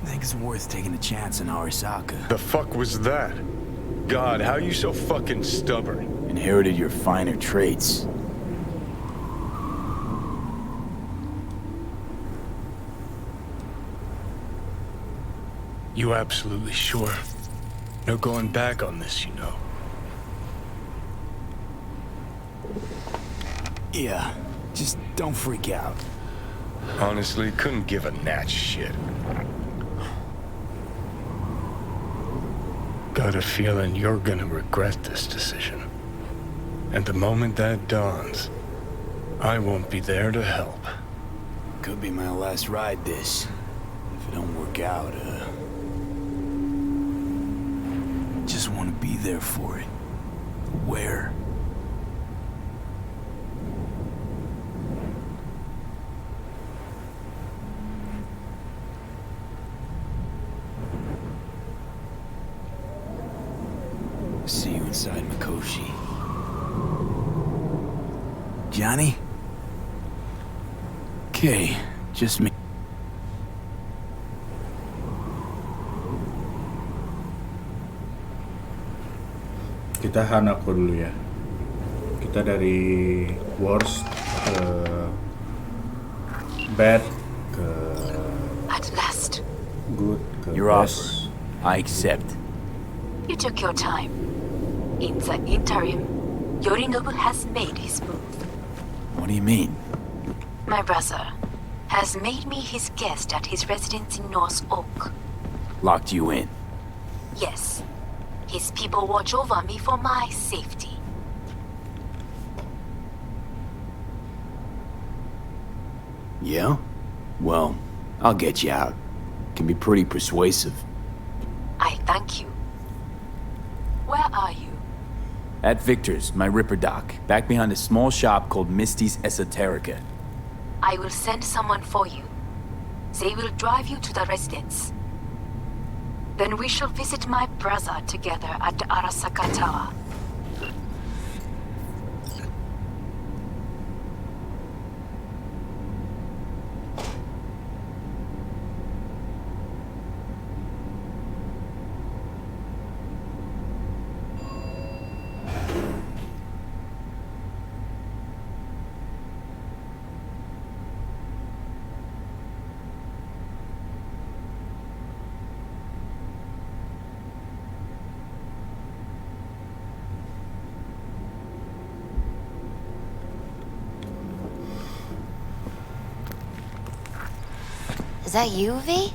think it's worth taking a chance on Arasaka. The fuck was that? God, how are you so fucking stubborn? Inherited your finer traits. You absolutely sure? No going back on this, you know. Yeah, just don't freak out. Honestly, couldn't give a gnat's shit. Got a feeling you're gonna regret this decision. And the moment that dawns, I won't be there to help. Could be my last ride this. If it don't work out, just want to be there for it. Where? See you inside Mikoshi. Johnny? Okay, just me. Kita Hanako dulu ya. Kita dari worst ke bad ke At last. good ke Your best. offer. I accept. You took your time. In the interim, Yorinobu has made his move. What do you mean? My brother has made me his guest at his residence in North Oak. Locked you in. Yes. His people watch over me for my safety. Yeah? Well, I'll get you out. Can be pretty persuasive. I thank you. Where are you? At Victor's, my Ripper dock, back behind a small shop called Misty's Esoterica. I will send someone for you. They will drive you to the residence. Then we shall visit my brother together at the Arasaka Tower. Is that you, V?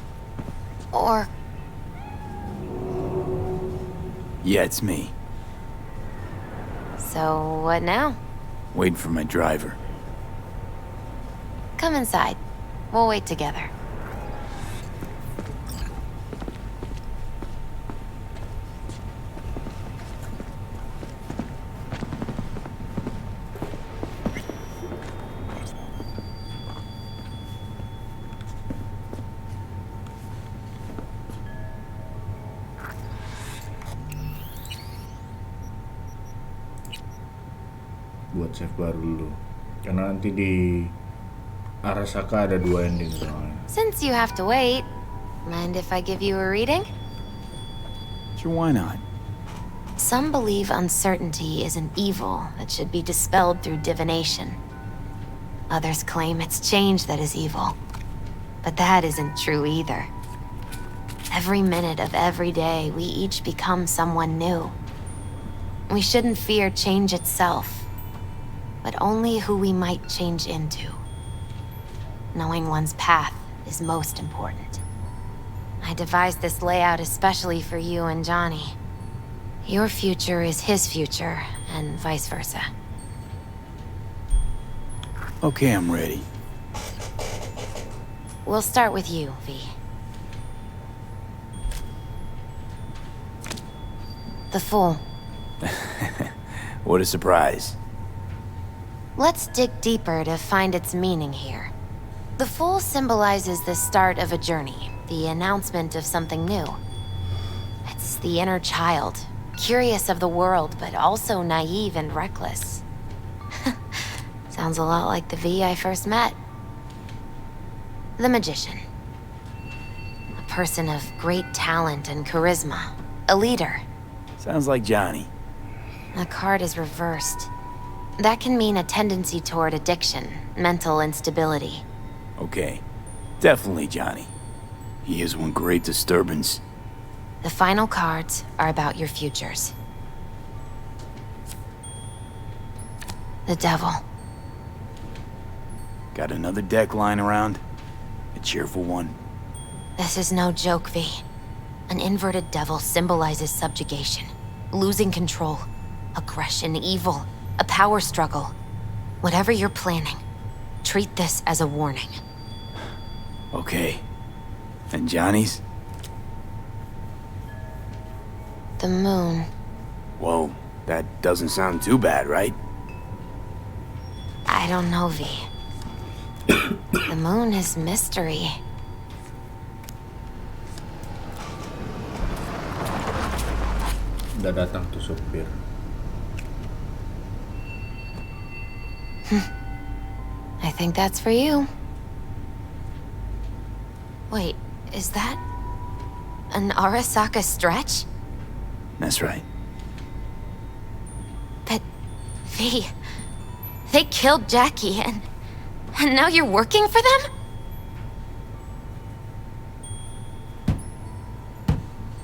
Or... Yeah, it's me. So, what now? Waiting for my driver. Come inside. We'll wait together. Buat save baru dulu. Karena nanti di Arasaka ada 2 ending soalnya. Since you have to wait, mind if I give you a reading? Sure, why not? Some believe uncertainty is an evil that should be dispelled through divination. Others claim it's change that is evil. But that isn't true either. Every minute of every day, we each become someone new. We shouldn't fear change itself, but only who we might change into. Knowing one's path is most important. I devised this layout especially for you and Johnny. Your future is his future, and vice versa. Okay, I'm ready. We'll start with you, V. The Fool. What a surprise. Let's dig deeper to find its meaning here. The Fool symbolizes the start of a journey, the announcement of something new. It's the inner child, curious of the world, but also naive and reckless. Sounds a lot like the V I first met. The Magician. A person of great talent and charisma. A leader. Sounds like Johnny. The card is reversed. That can mean a tendency toward addiction, mental instability. Okay. Definitely Johnny. He is one great disturbance. The final cards are about your futures. The devil. Got another deck lying around? A cheerful one? This is no joke, V. An inverted devil symbolizes subjugation, losing control, aggression, evil, a power struggle. Whatever you're planning, treat this as a warning. Okay. And Johnny's? The moon. Whoa, that doesn't sound too bad, right? I don't know, V. The moon is mystery. Udah datang tuh supir. I think that's for you. Wait, is that an Arasaka stretch? That's right. But, V, they killed Jackie and now you're working for them?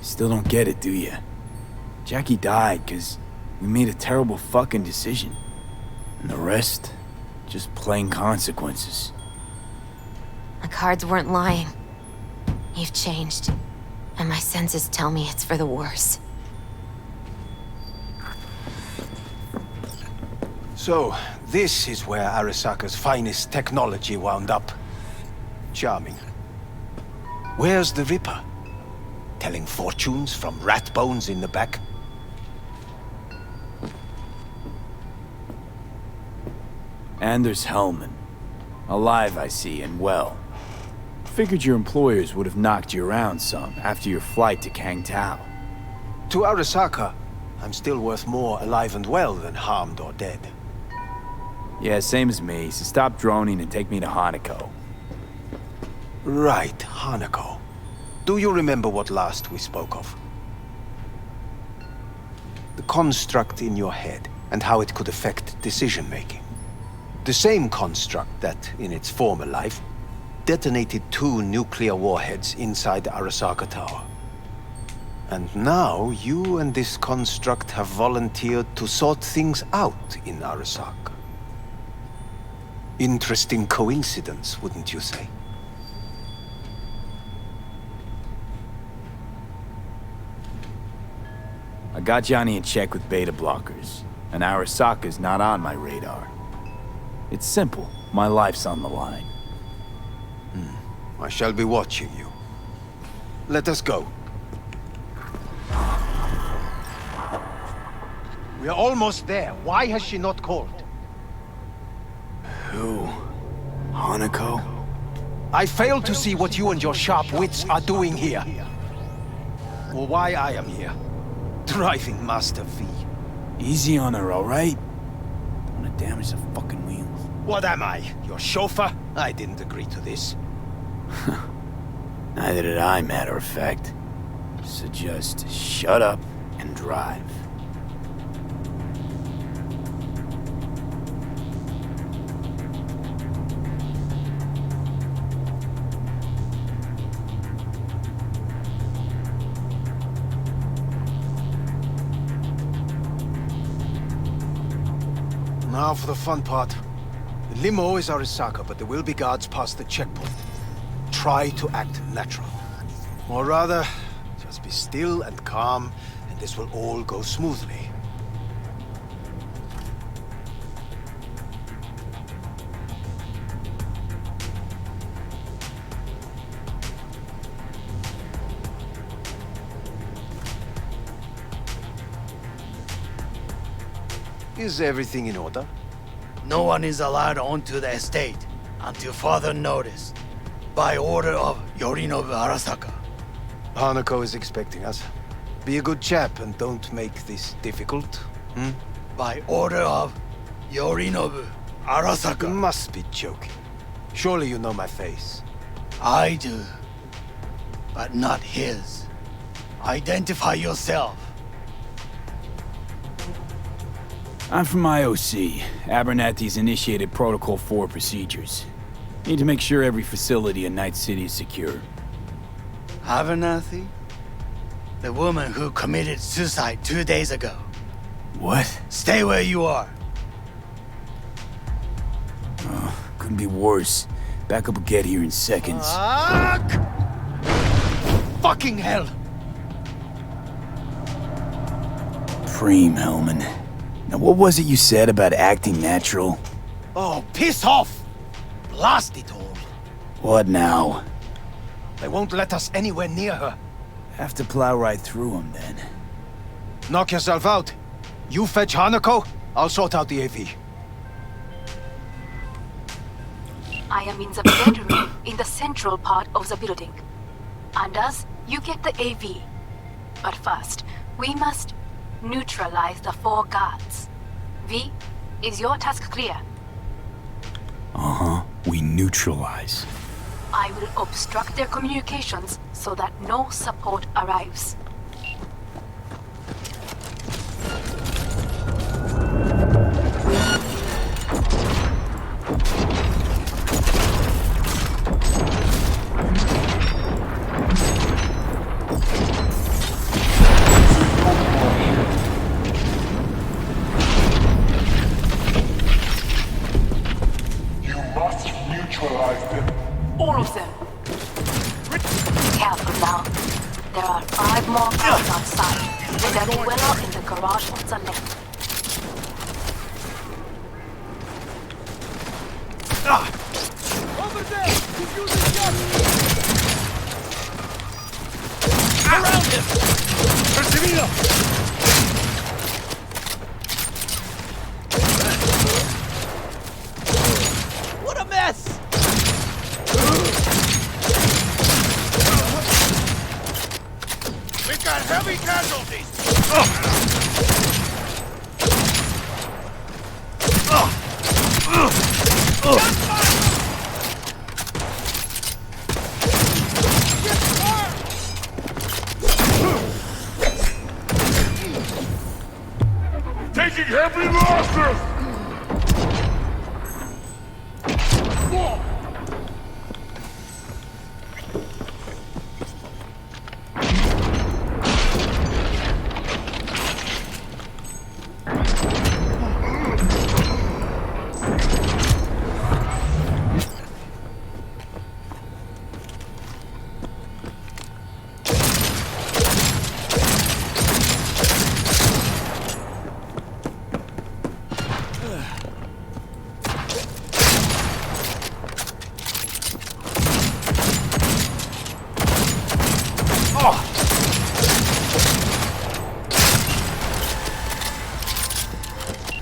Still don't get it, do ya? Jackie died because we made a terrible fucking decision. And the rest, just plain consequences. The cards weren't lying. You've changed. And my senses tell me it's for the worse. So, this is where Arasaka's finest technology wound up. Charming. Where's the Ripper? Telling fortunes from rat bones in the back? Anders Hellman. Alive, I see, and well. Figured your employers would have knocked you around some after your flight to Kangtao. To Arasaka, I'm still worth more alive and well than harmed or dead. Yeah, same as me, so stop droning and take me to Hanako. Right, Hanako. Do you remember what last we spoke of? The construct in your head and how it could affect decision-making. The same construct that, in its former life, detonated 2 nuclear warheads inside the Arasaka Tower. And now, you and this construct have volunteered to sort things out in Arasaka. Interesting coincidence, wouldn't you say? I got Johnny in check with beta blockers, and Arasaka's not on my radar. It's simple. My life's on the line. I shall be watching you. Let us go. We are almost there. Why has she not called? Who? Hanako? I fail to see what you and your sharp wits are doing here. Or why I am here. Driving Master V. Easy on her, alright? Don't wanna damage the fucking wheels. What am I? Your chauffeur? I didn't agree to this. Neither did I, matter of fact. So just shut up and drive. Now for the fun part. The limo is Arasaka, but there will be guards past the checkpoint. Try to act natural. Or rather, just be still and calm, and this will all go smoothly. Is everything in order? No one is allowed onto the estate until further notice, by order of Yorinobu Arasaka. Hanako is expecting us. Be a good chap and don't make this difficult. By order of Yorinobu You Arasaka. must be joking. Surely you know my face. I do. but not his. Identify yourself. I'm from IOC. Abernathy's initiated Protocol 4 procedures. Need to make sure every facility in Night City is secure. Abernathy? The woman who committed suicide 2 days ago. What? Stay where you are. Couldn't be worse. Backup will get here in seconds. Fuck! Fucking hell! Preem, Hellman. Now what was it you said about acting natural? Oh, piss off! Blast it all. What now? They won't let us anywhere near her. Have to plow right through them then. Knock yourself out. You fetch Hanako, I'll sort out the AV. I am in the bedroom in the central part of the building. Anders, you get the AV. But first, we must neutralize the 4 guards. V, is your task clear? Uh-huh. We neutralize. I will obstruct their communications so that no support arrives. All of them. Careful now. There are 5 more guards outside, with a dweller in the garage on the left. Over there! He's using guns! Around him! Perseguido! What a mess! We've got heavy casualties! Taking heavy losses!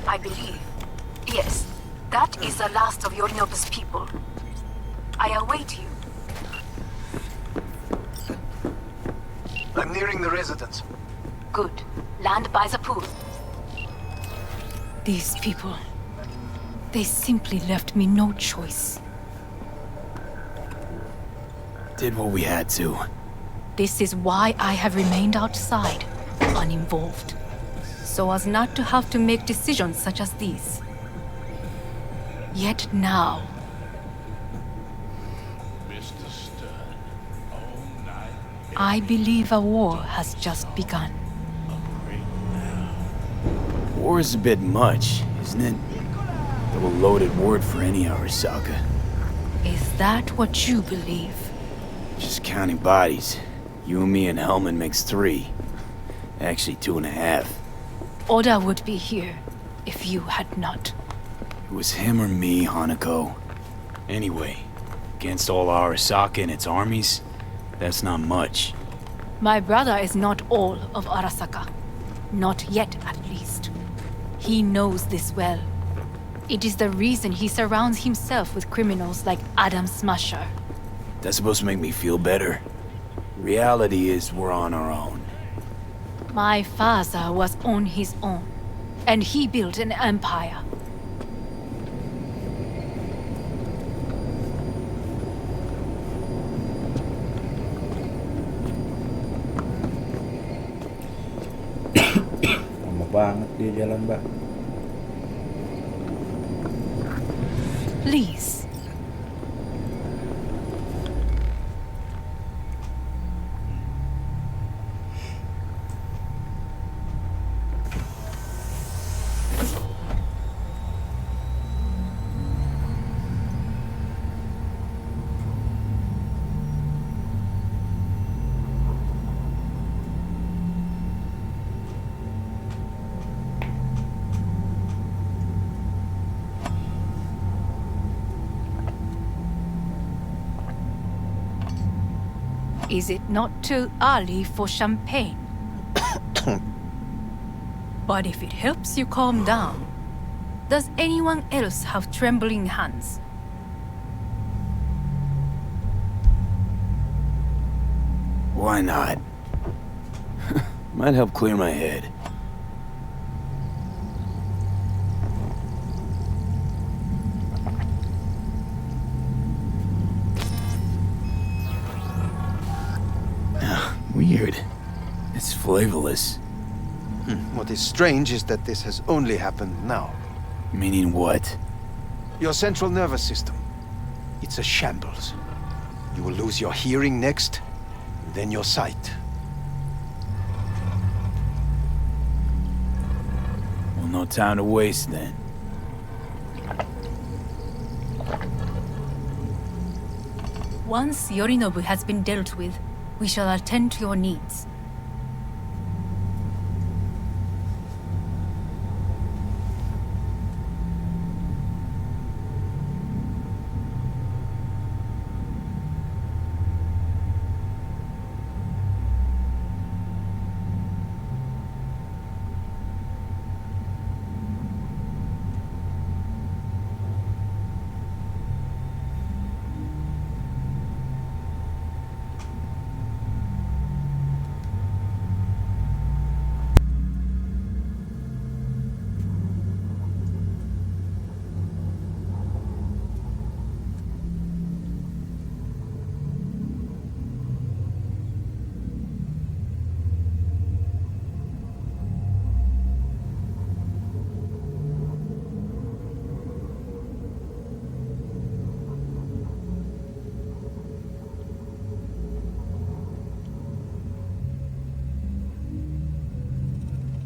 I believe. Yes, that is the last of Yorinobu's people. I await you. I'm nearing the residence. Good. Land by the pool. These people... they simply left me no choice. Did what we had to. This is why I have remained outside, uninvolved. So as not to have to make decisions such as these. Yet now... Mr. Stern, all night. I believe a war has just begun. War is a bit much, isn't it? Double loaded word for any Arasaka. Is that what you believe? Just counting bodies. You and me and Hellman makes 3. Actually 2.5. Oda would be here if you had not. It was him or me, Hanako. Anyway, against all Arasaka and its armies, that's not much. My brother is not all of Arasaka. Not yet, at least. He knows this well. It is the reason he surrounds himself with criminals like Adam Smasher. That's supposed to make me feel better. Reality is we're on our own. My father was on his own, and he built an empire. banget dia jalan, Mbak. Please. Is it not too early for champagne? But if it helps you calm down, does anyone else have trembling hands? Why not? Might help clear my head. Weird. It's flavorless. What is strange is that this has only happened now. Meaning what? Your central nervous system. It's a shambles. You will lose your hearing next, then your sight. Well, no time to waste then. Once Yorinobu has been dealt with, we shall attend to your needs.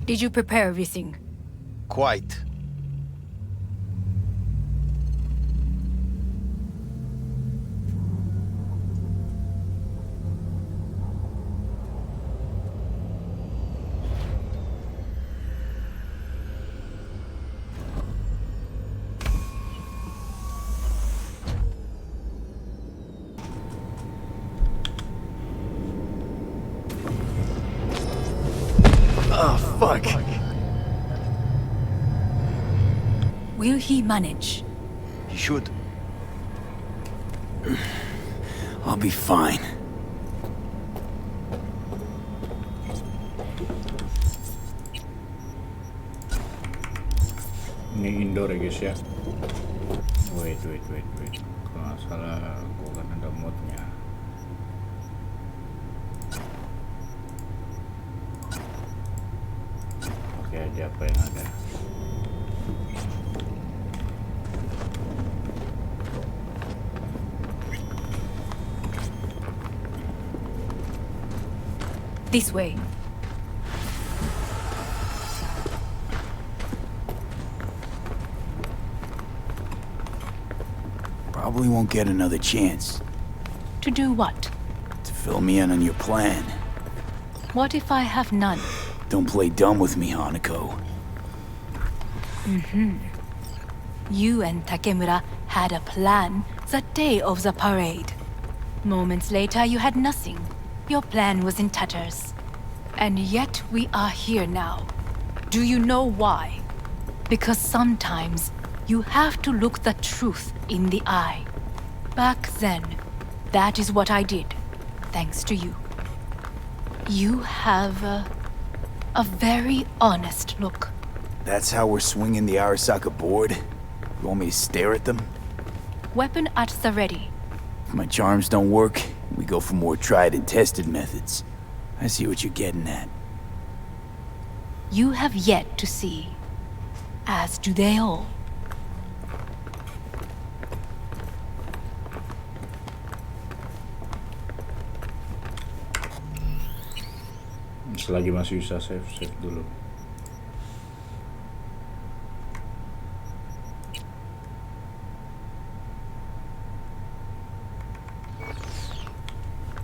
Did you prepare everything? Quite. Oh, fuck. Will he manage? He should. I'll be fine. Ini indoor ya guys ya. Wait. Kalau nggak salah, gua kan ada modnya. Oke aja apa yang ada. This way. Probably won't get another chance To do what? to fill me in on your plan. What if I have none? Don't play dumb with me, Hanako. You and Takemura had a plan the day of the parade. Moments later, you had nothing. Your plan was in tatters. And yet we are here now. Do you know why? Because sometimes you have to look the truth in the eye. Back then, that is what I did, thanks to you. You have a very honest look. That's how we're swinging the Arasaka board? You want me to stare at them? Weapon at the ready. If my charms don't work, we go for more tried and tested methods. I see what you're getting at. you have yet to see, as do they all. Selagi masih bisa save dulu.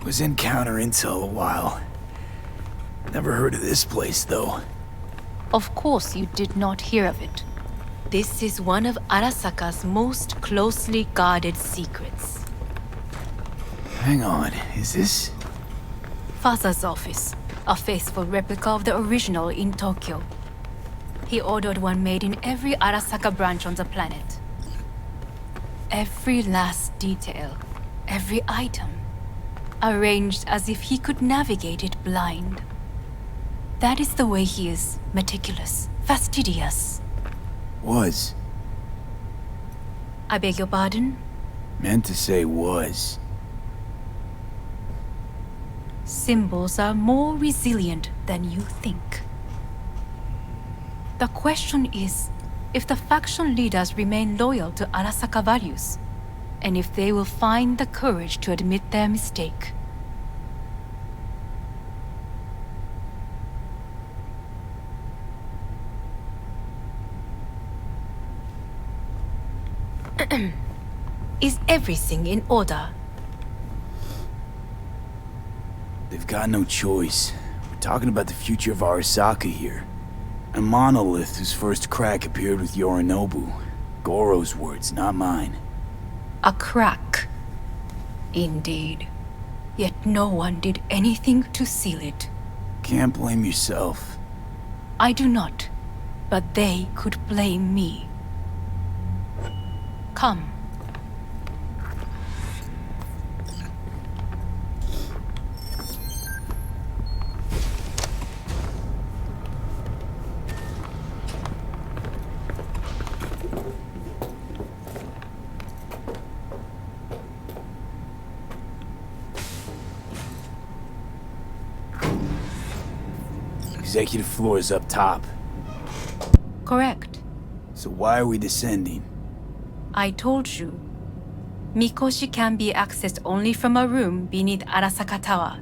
Was in counter intel a while. Never heard of this place, though. Of course you did not hear of it. This is one of Arasaka's most closely guarded secrets. Hang on, is this... Father's office, a faithful replica of the original in Tokyo. He ordered one made in every Arasaka branch on the planet. Every last detail, every item, arranged as if he could navigate it blind. That is the way he is, meticulous, fastidious. Was. I beg your pardon? Meant to say was. Symbols are more resilient than you think. The question is if the faction leaders remain loyal to Arasaka values, and if they will find the courage to admit their mistake. Is everything in order? They've got no choice. We're talking about the future of Arasaka here. A monolith whose first crack appeared with Yorinobu. Goro's words, not mine. A crack. Indeed. Yet no one did anything to seal it. Can't blame yourself. I do not, but they could blame me. Come. Executive floor is up top. Correct. So why are we descending? I told you. Mikoshi can be accessed only from a room beneath Arasaka Tower.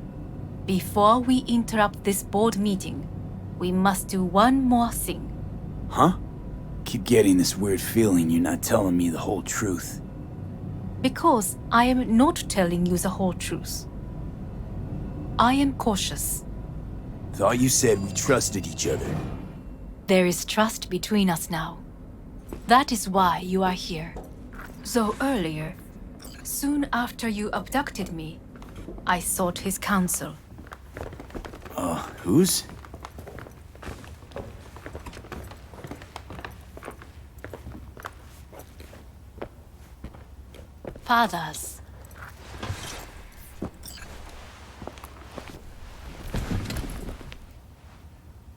Before we interrupt this board meeting, we must do one more thing. Huh? Keep getting this weird feeling you're not telling me the whole truth. Because I am not telling you the whole truth. I am cautious. Thought you said we trusted each other. There is trust between us now. That is why you are here. So earlier, soon after you abducted me, I sought his counsel. Whose? Father's.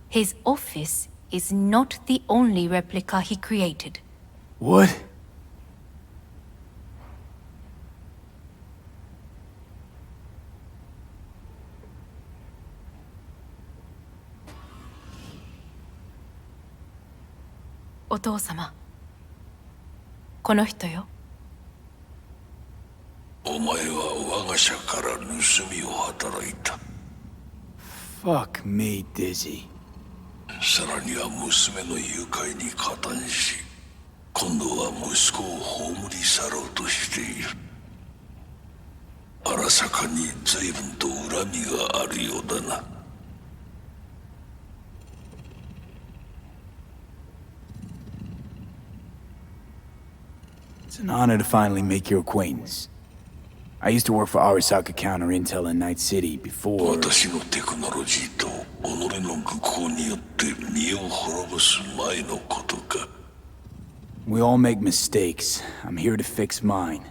His office is not the only replica he created. What? Otou-sama. この人よ。お前は我が社から盗みを働いた。Fuck me, Dizzy. さらには娘の誘拐に加担し、今度は息子を葬り去ろうとしている。荒坂に随分と恨みがあるようだな。It's an honor to finally make your acquaintance. I used to work for Arasaka Counter Intel in Night City before... 私のテクノロジーと己の愚行によって身を滅ぼす前のことか。We all make mistakes. I'm here to fix mine.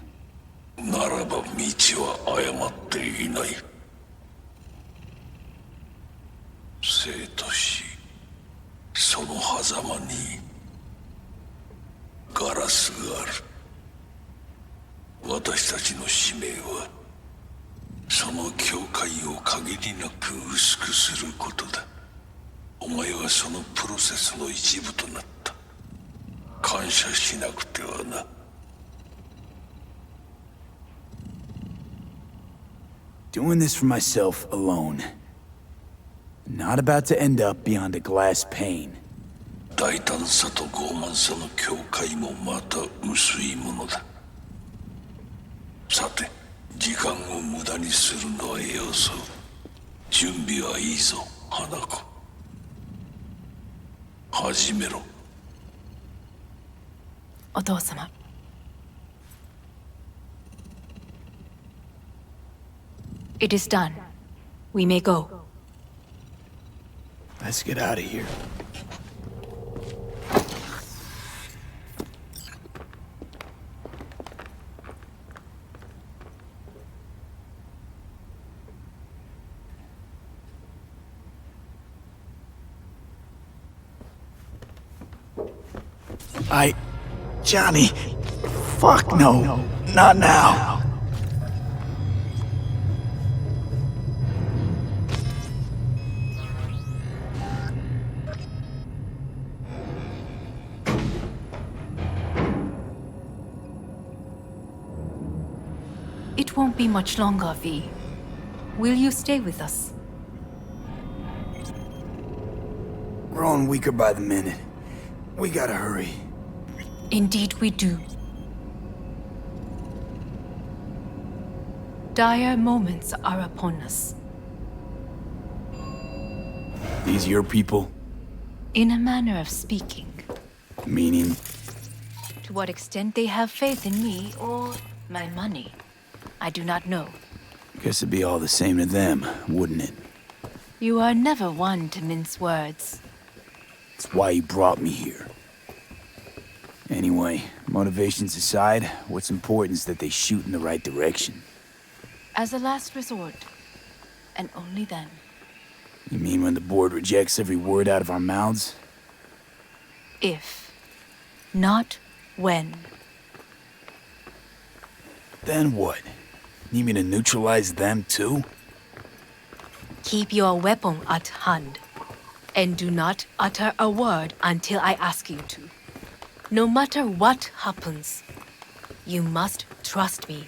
ならば道は誤っていない。生と死、その狭間にガラスがある。私たちの使命はその境界を限りなく薄くすることだ。お前はそのプロセスの一部となった。感謝しなくてはな。Doing this for myself alone. Not about to end up beyond a glass pane. 大胆さと傲慢さの境界もまた薄いものだ。さて、時間を無駄にするのはよそう。準備はいいぞ、花子。始めろ。お父様。It is done. We may go. Let's get out of here. Johnny. Fuck no. Not now. It won't be much longer, V. Will you stay with us? Growing weaker by the minute. We gotta hurry. Indeed we do. Dire moments are upon us. These your people? In a manner of speaking. Meaning? To what extent they have faith in me or my money, I do not know. Guess it'd be all the same to them, wouldn't it? You are never one to mince words. That's why you brought me here. Anyway, motivations aside, what's important is that they shoot in the right direction. As a last resort, and only then. You mean when the board rejects every word out of our mouths? If. Not when. Then what? Need me to neutralize them too? Keep your weapon at hand. And do not utter a word until I ask you to. No matter what happens, you must trust me.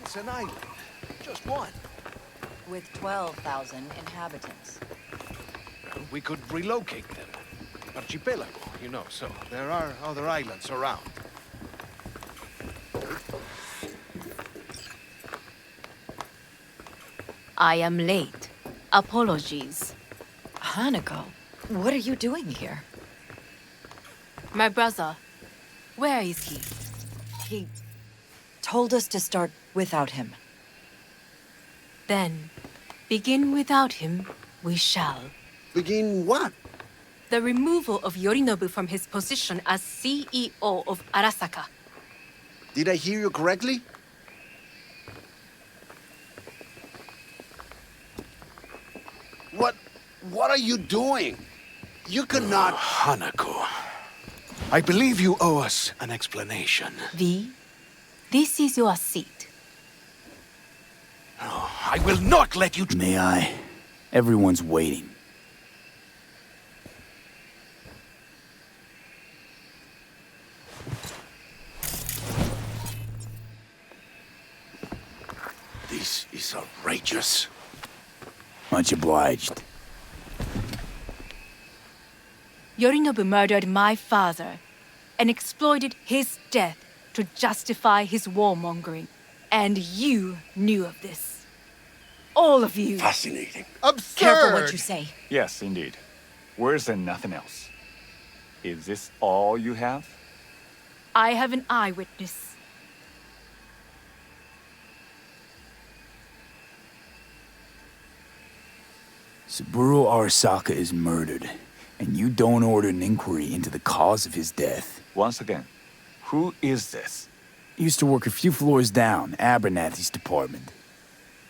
It's an island. Just one. With 12,000 inhabitants. We could relocate them. Archipelago, you know, so there are other islands around. I am late. Apologies. Hanako, what are you doing here? My brother, where is he? He told us to start without him. Then, begin without him, we shall. Begin what? The removal of Yorinobu from his position as CEO of Arasaka. Did I hear you correctly? What are you doing? You cannot... Hanako. I believe you owe us an explanation. V, this is your seat. Oh, I will not let you... May I? Everyone's waiting. This is outrageous. Much obliged. Yorinobu murdered my father and exploited his death to justify his warmongering. And you knew of this. All of you. Fascinating. Absurd! Careful what you say. Yes, indeed. Worse than nothing else. Is this all you have? I have an eyewitness. Saburo Arasaka is murdered, and you don't order an inquiry into the cause of his death. Once again, who is this? Used to work a few floors down, Abernathy's department.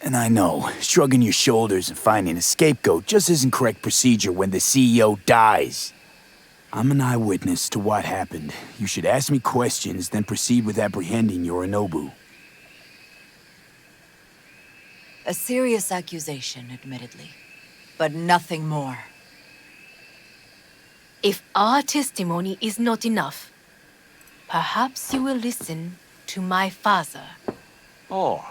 And I know, shrugging your shoulders and finding a scapegoat just isn't correct procedure when the CEO dies. I'm an eyewitness to what happened. You should ask me questions, then proceed with apprehending Yorinobu. A serious accusation, admittedly. But nothing more. If our testimony is not enough, perhaps you will listen to my father. Oh.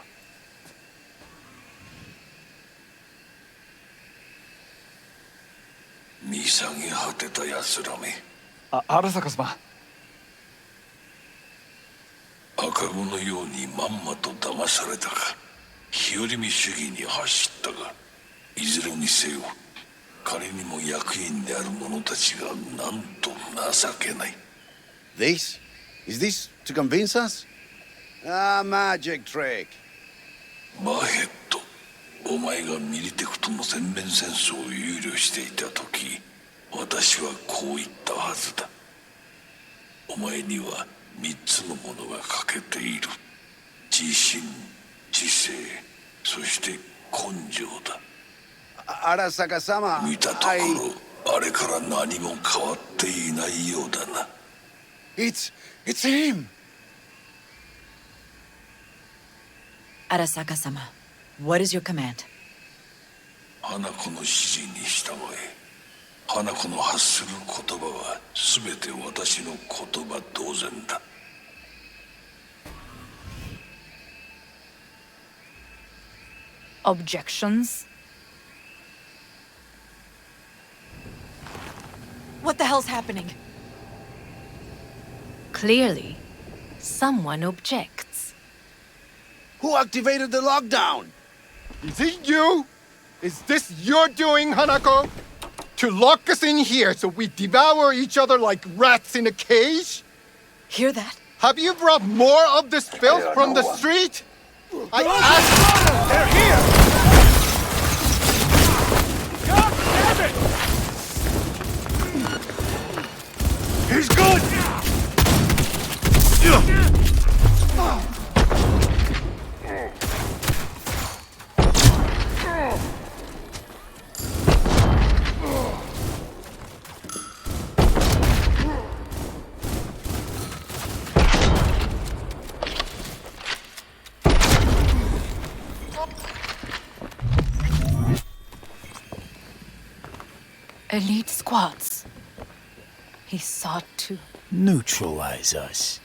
見下げ果てた奴らめ。荒坂様。赤子のようにまんまと騙されたか。日和見主義に走ったが、いずれにせよ、彼にも役員である者たちがなんと情けない。This? Is this to convince us? Ah, magic trick. バヘッド、お前がミリテクとの全面戦争を憂慮していた時、私はこう言ったはずだ。お前には3つのものが欠けている。自信、知性、そして根性だ。Arasaka-sama, 見たところ、あれから何も変わっていないようだな。It's him! Arasaka-sama, what is your command? 花子の指示に従え。花子の発する言葉は全て私の言葉同然だ。Objections? What the hell's happening? Clearly, someone objects. Who activated the lockdown? Is it you? Is this your doing, Hanako? To lock us in here so we devour each other like rats in a cage? Hear that? Have you brought more of this filth from the street? I asked... They're here! God damn it! He's good! Elite squads. He sought to neutralize us.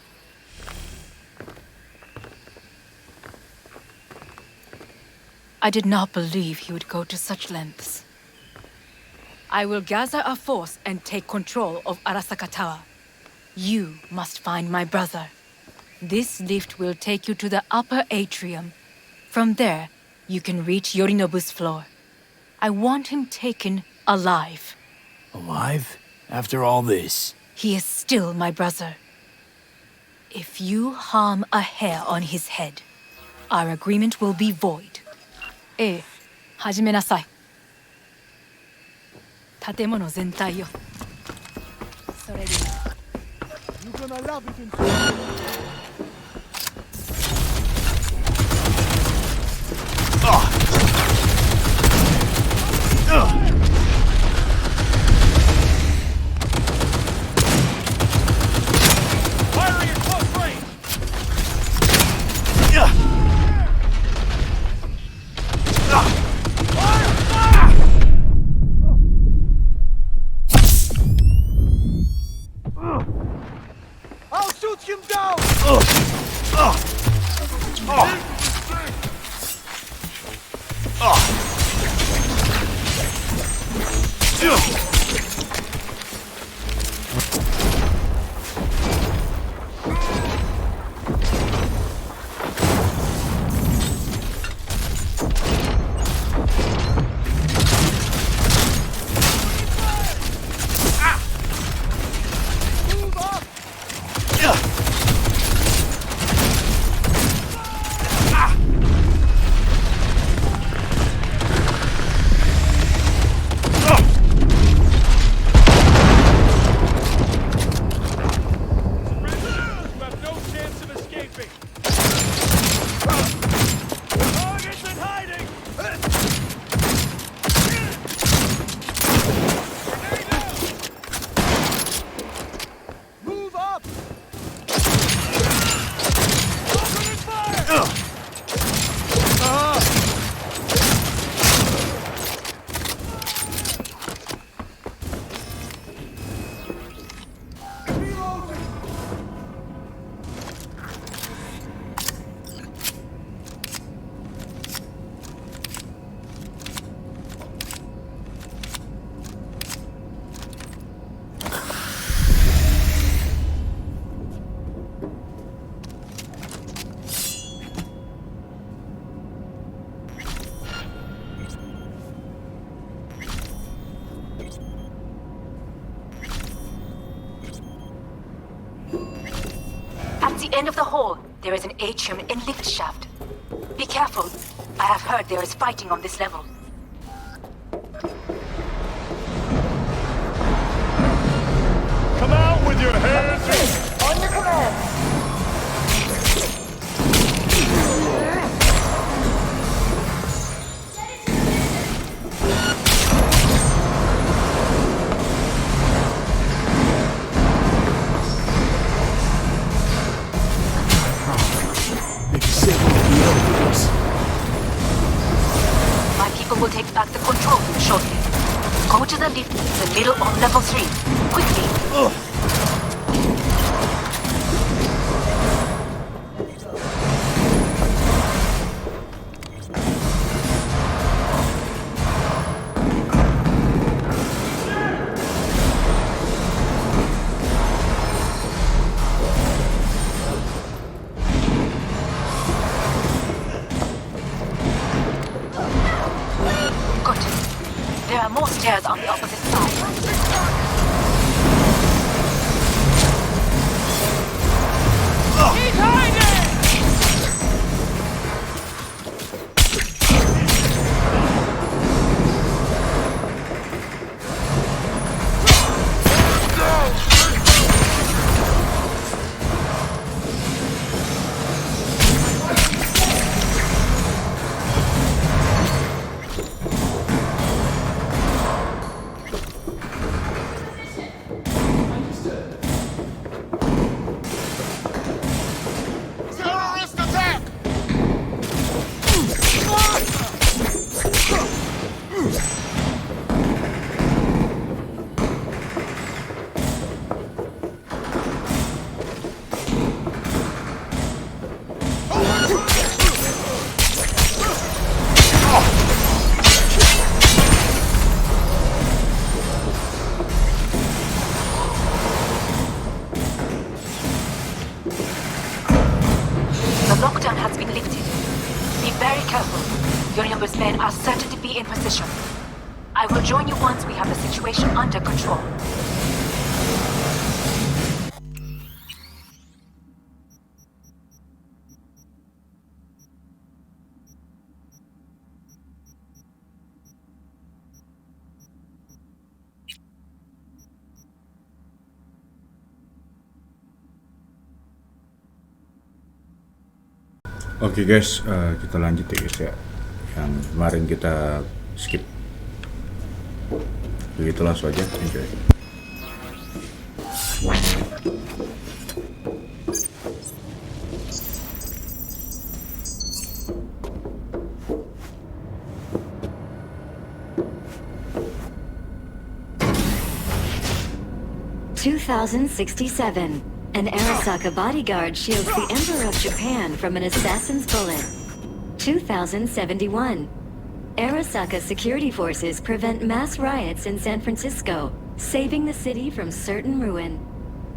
I did not believe he would go to such lengths. I will gather a force and take control of Arasaka Tower. You must find my brother. This lift will take you to the upper atrium. From there, you can reach Yorinobu's floor. I want him taken alive. Alive? After all this? He is still my brother. If you harm a hair on his head, our agreement will be void. 始めなさい。建物全体よ。それでいい。You're gonna love it in Firing at close range! I'll shoot him down! end of the hall, there is an atrium and lift shaft. Be careful. I have heard there is fighting on this level. Come out with your hands! On your command! My people will take back the control room shortly. Go to the lift in the middle on level 3. Quickly! Good. There are more stairs on the opposite side. He's hiding! Terrorist attack! The lockdown has been lifted. Be very careful. Your numbers men are certain to be in position. I will join you once we have the situation under control. Oke guys, kita lanjut ya guys ya. Yang kemarin kita skip. Begitu langsung aja, enjoy. (2067). An Arasaka bodyguard shields the Emperor of Japan from an assassin's bullet. 2071. Arasaka security forces prevent mass riots in San Francisco, saving the city from certain ruin.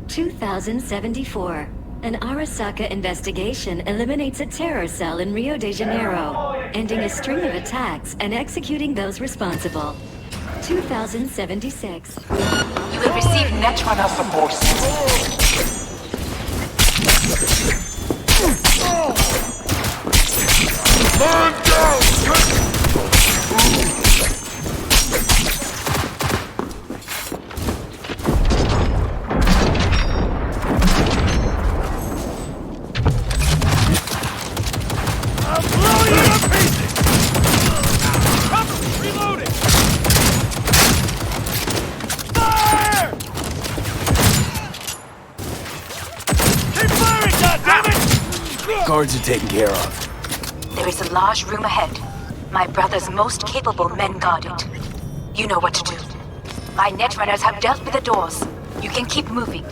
2074. An Arasaka investigation eliminates a terror cell in Rio de Janeiro, ending a string of attacks and executing those responsible. 2076. You will receive Netrunner support. Man down! I'll blow you to pieces! Cover! Reloading! Fire! Keep firing, goddammit! Guards are taken care of. There is a large room ahead. My brother's most capable men guard it. You know what to do. My netrunners have dealt with the doors. You can keep moving.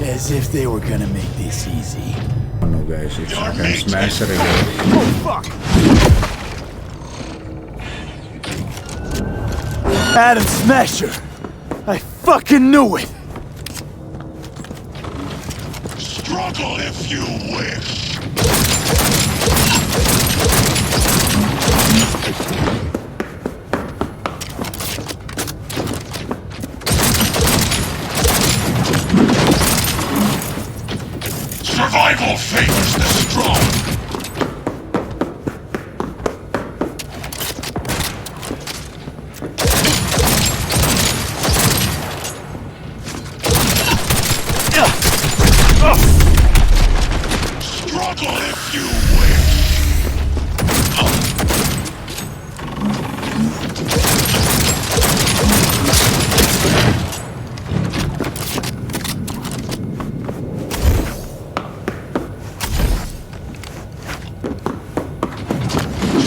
As if they were gonna make this easy. Oh no guys, it's akan smasher ya. Oh fuck! Adam Smasher! I fucking knew it! Struggle if you wish. Survival favors the strong. Struggle if you wish.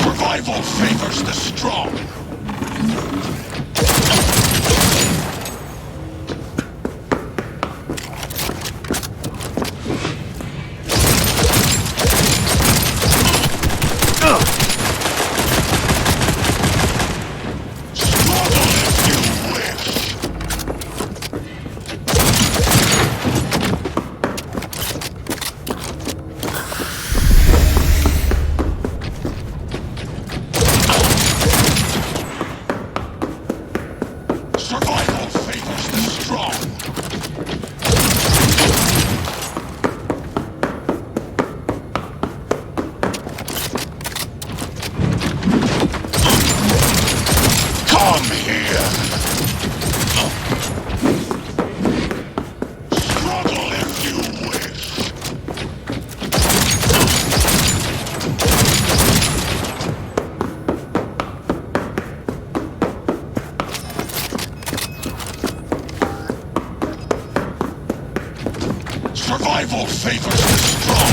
Survival favors the strong. Survival favors the strong. Come here. Struggle if you wish. Survival favors the strong.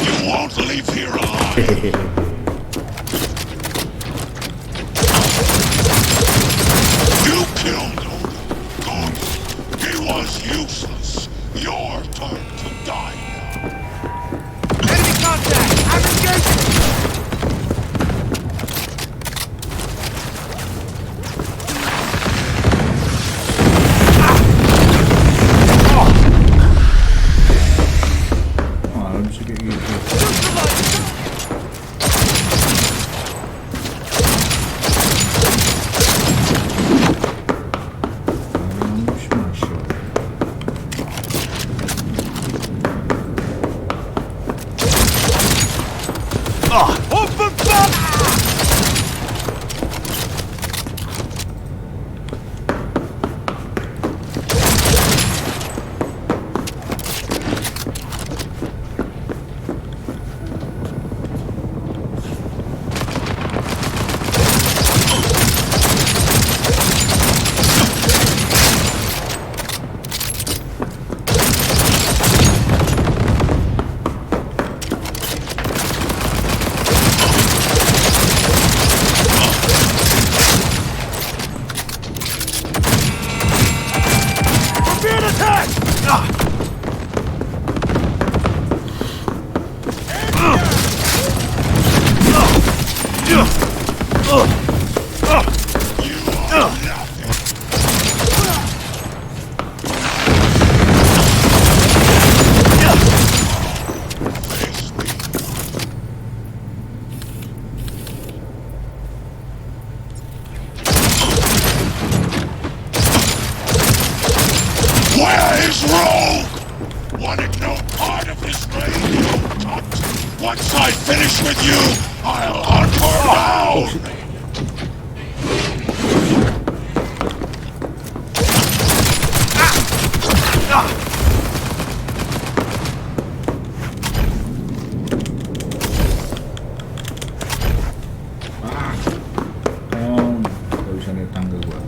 You won't leave here alive. You killed him. Good. He was useless. Your turn to die now. Enemy contact! I'm engaging! Malah bisa kayak gitu. Open fire! Being attacked! Where is Rogue? Wanted no part of this raid, you cunt. Once I finish with you, I'll hunt her down. Gak bisa naik tangga gua.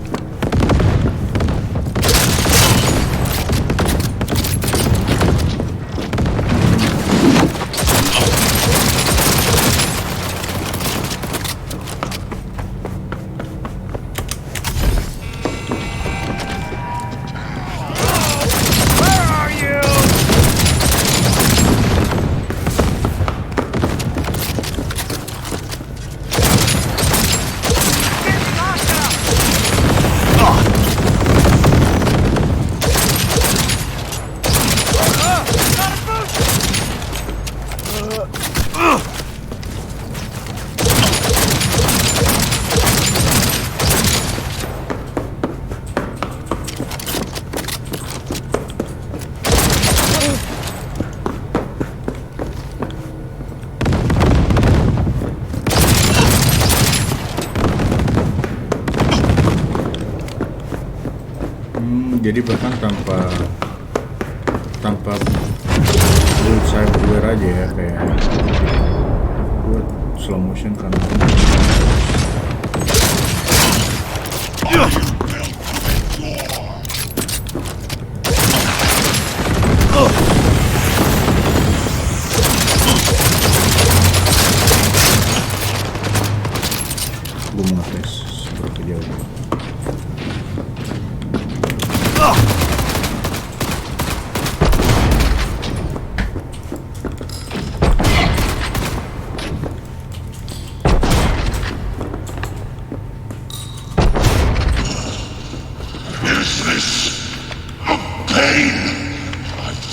Jadi bahkan tanpa build saya blur aja ya, kayak buat slow motion karena gue mau ngetes seberapa jauh.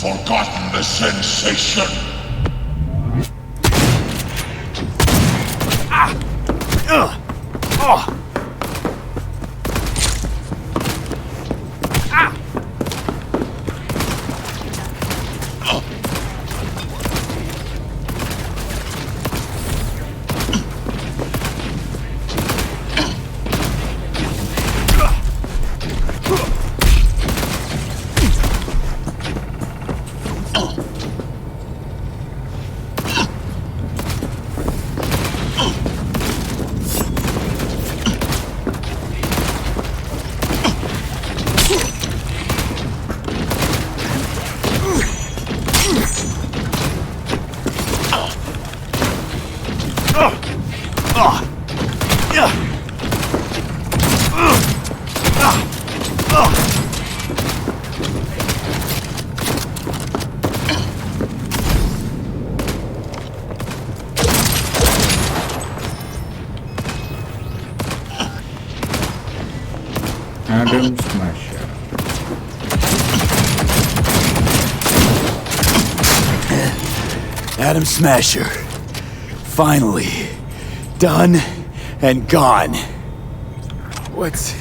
Forgotten the sensation. Adam Smasher. Adam Smasher. Finally. Done and gone. What's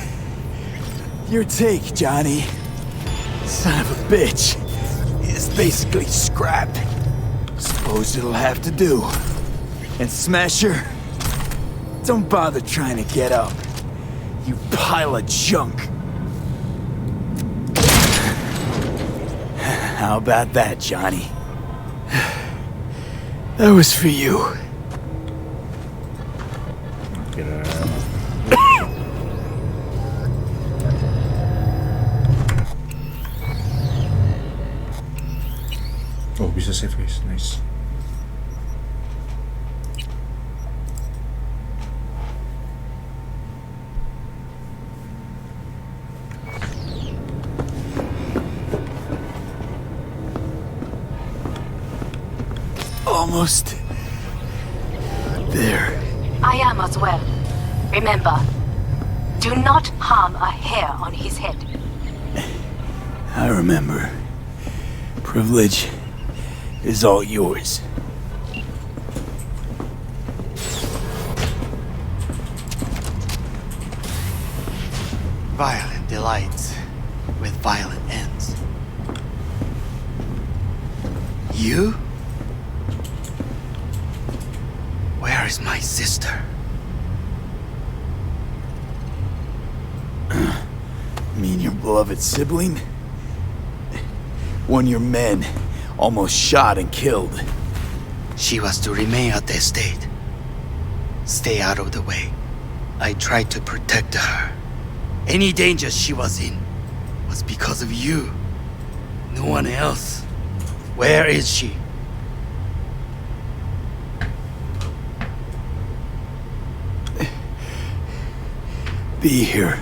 your take, Johnny? Son of a bitch. It's basically scrap. Suppose it'll have to do. And Smasher, don't bother trying to get up. You pile of junk. How about that, Johnny? That was for you. Oh, bisa save guys, nice. Almost there. I am as well. Remember, do not harm a hair on his head. I remember. Privilege is all yours. Violent delights with violent ends. You? Where is my sister? Mean your beloved sibling? One your men almost shot and killed. She was to remain at the estate. Stay out of the way. I tried to protect her. Any danger she was in was because of you. No one else. Where is she? Be here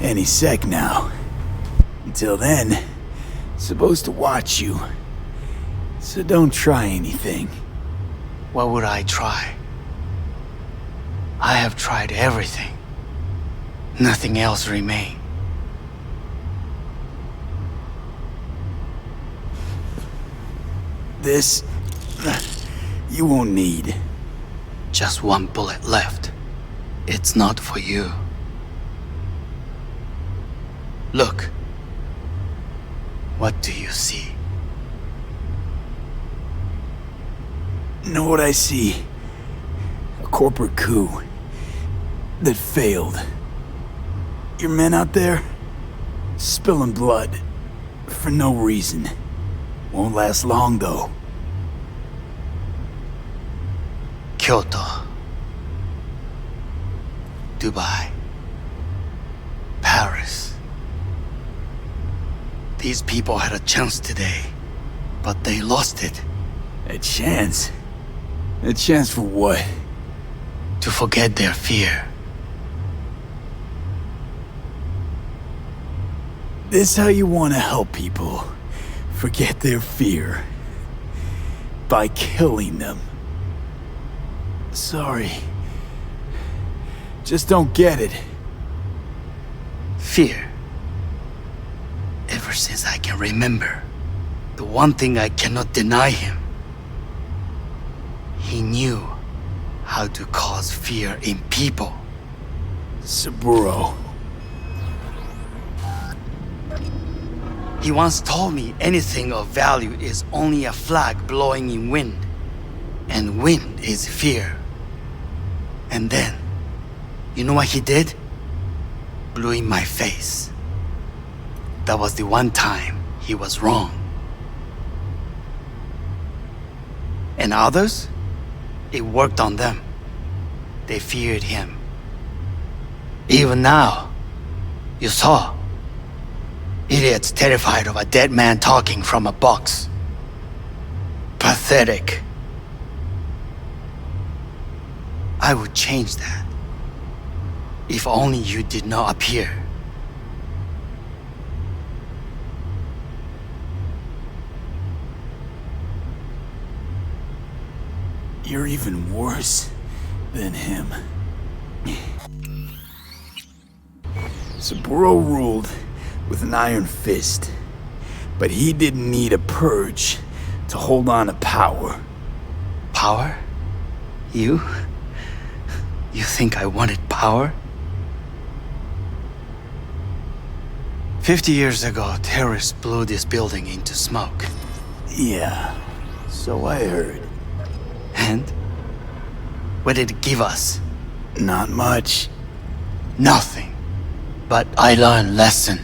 any sec now. Until then, supposed to watch you. So don't try anything. What would I try? I have tried everything. Nothing else remains. This, you won't need. Just one bullet left. It's not for you. Look. What do you see? Know what I see? A corporate coup that failed. Your men out there? Spilling blood. For no reason. Won't last long, though. Kyoto. Dubai. Paris. These people had a chance today, but they lost it. A chance? A chance for what? To forget their fear. This how you want to help people forget their fear? By killing them. Sorry. Just don't get it. Fear. Ever since I can remember, the one thing I cannot deny him. He knew how to cause fear in people. Saburo. He once told me anything of value is only a flag blowing in wind. And wind is fear. And then, you know what he did? Blew in my face. That was the one time he was wrong. And others? It worked on them. They feared him. Even now, you saw. Idiots terrified of a dead man talking from a box. Pathetic. I would change that. If only you did not appear. You're even worse than him. Saburo ruled with an iron fist, but he didn't need a purge to hold on to power. Power? You? You think I wanted power? 50 years ago, terrorists blew this building into smoke. Yeah, so I heard. And? What did it give us? Not much. Nothing. But I learned a lesson.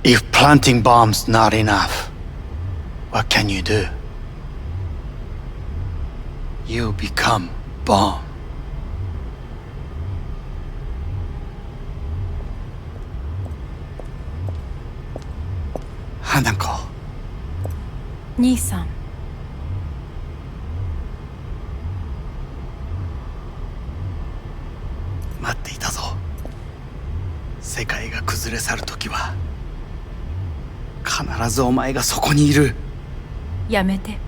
If planting bombs not enough, what can you do? You become bomb. Hanako. 兄さん。待っていたぞ。世界が崩れ去るときは必ずお前がそこにいる。やめて。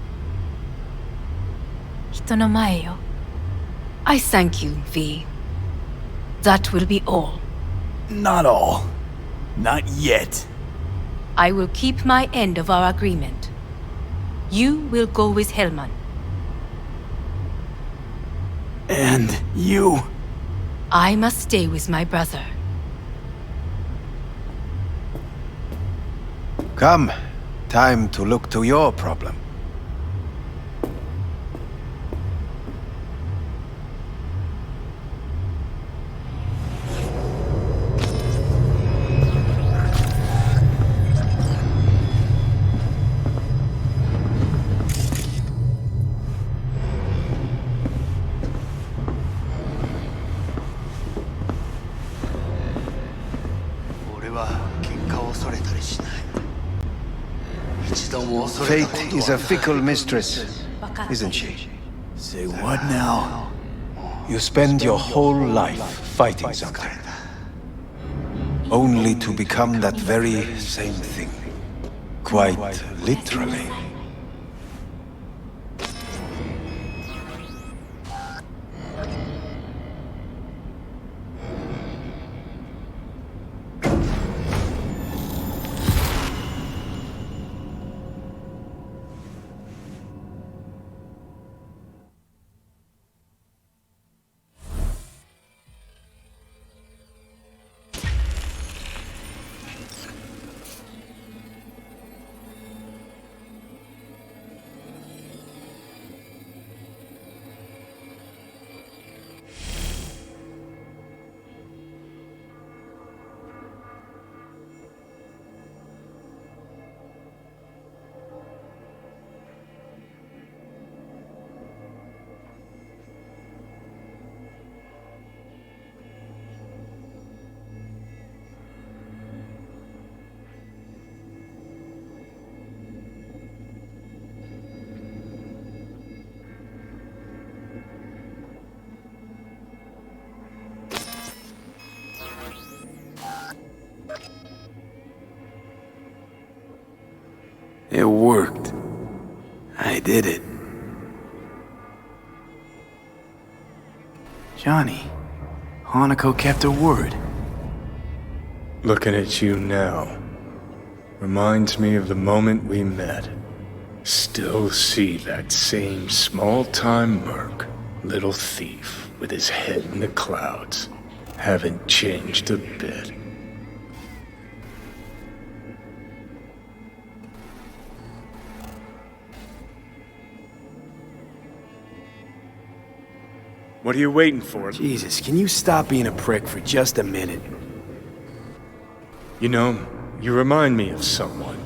人の前よ。I thank you, V. That will be all. Not all. Not yet. I will keep my end of our agreement. You will go with Hellman. And you? I must stay with my brother. Come. Time to look to your problem. Fate is a fickle mistress, isn't she? Say what now? You spend your whole life fighting something, only to become that very same thing. Quite literally. It worked. I did it. Johnny, Hanako kept her word. Looking at you now reminds me of the moment we met. Still see that same small-time merc, little thief with his head in the clouds. Haven't changed a bit. What are you waiting for? Jesus, can you stop being a prick for just a minute? You know, you remind me of someone.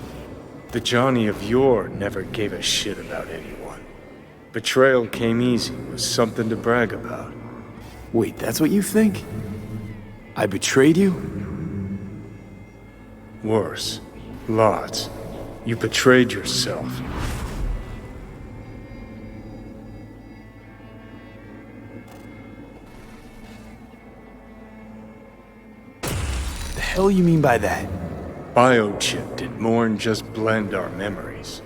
The Johnny of yore never gave a shit about anyone. Betrayal came easy, was something to brag about. Wait, that's what you think? I betrayed you? Worse. Lots. You betrayed yourself. The hell you mean by that? Biochip did more than just blend our memories.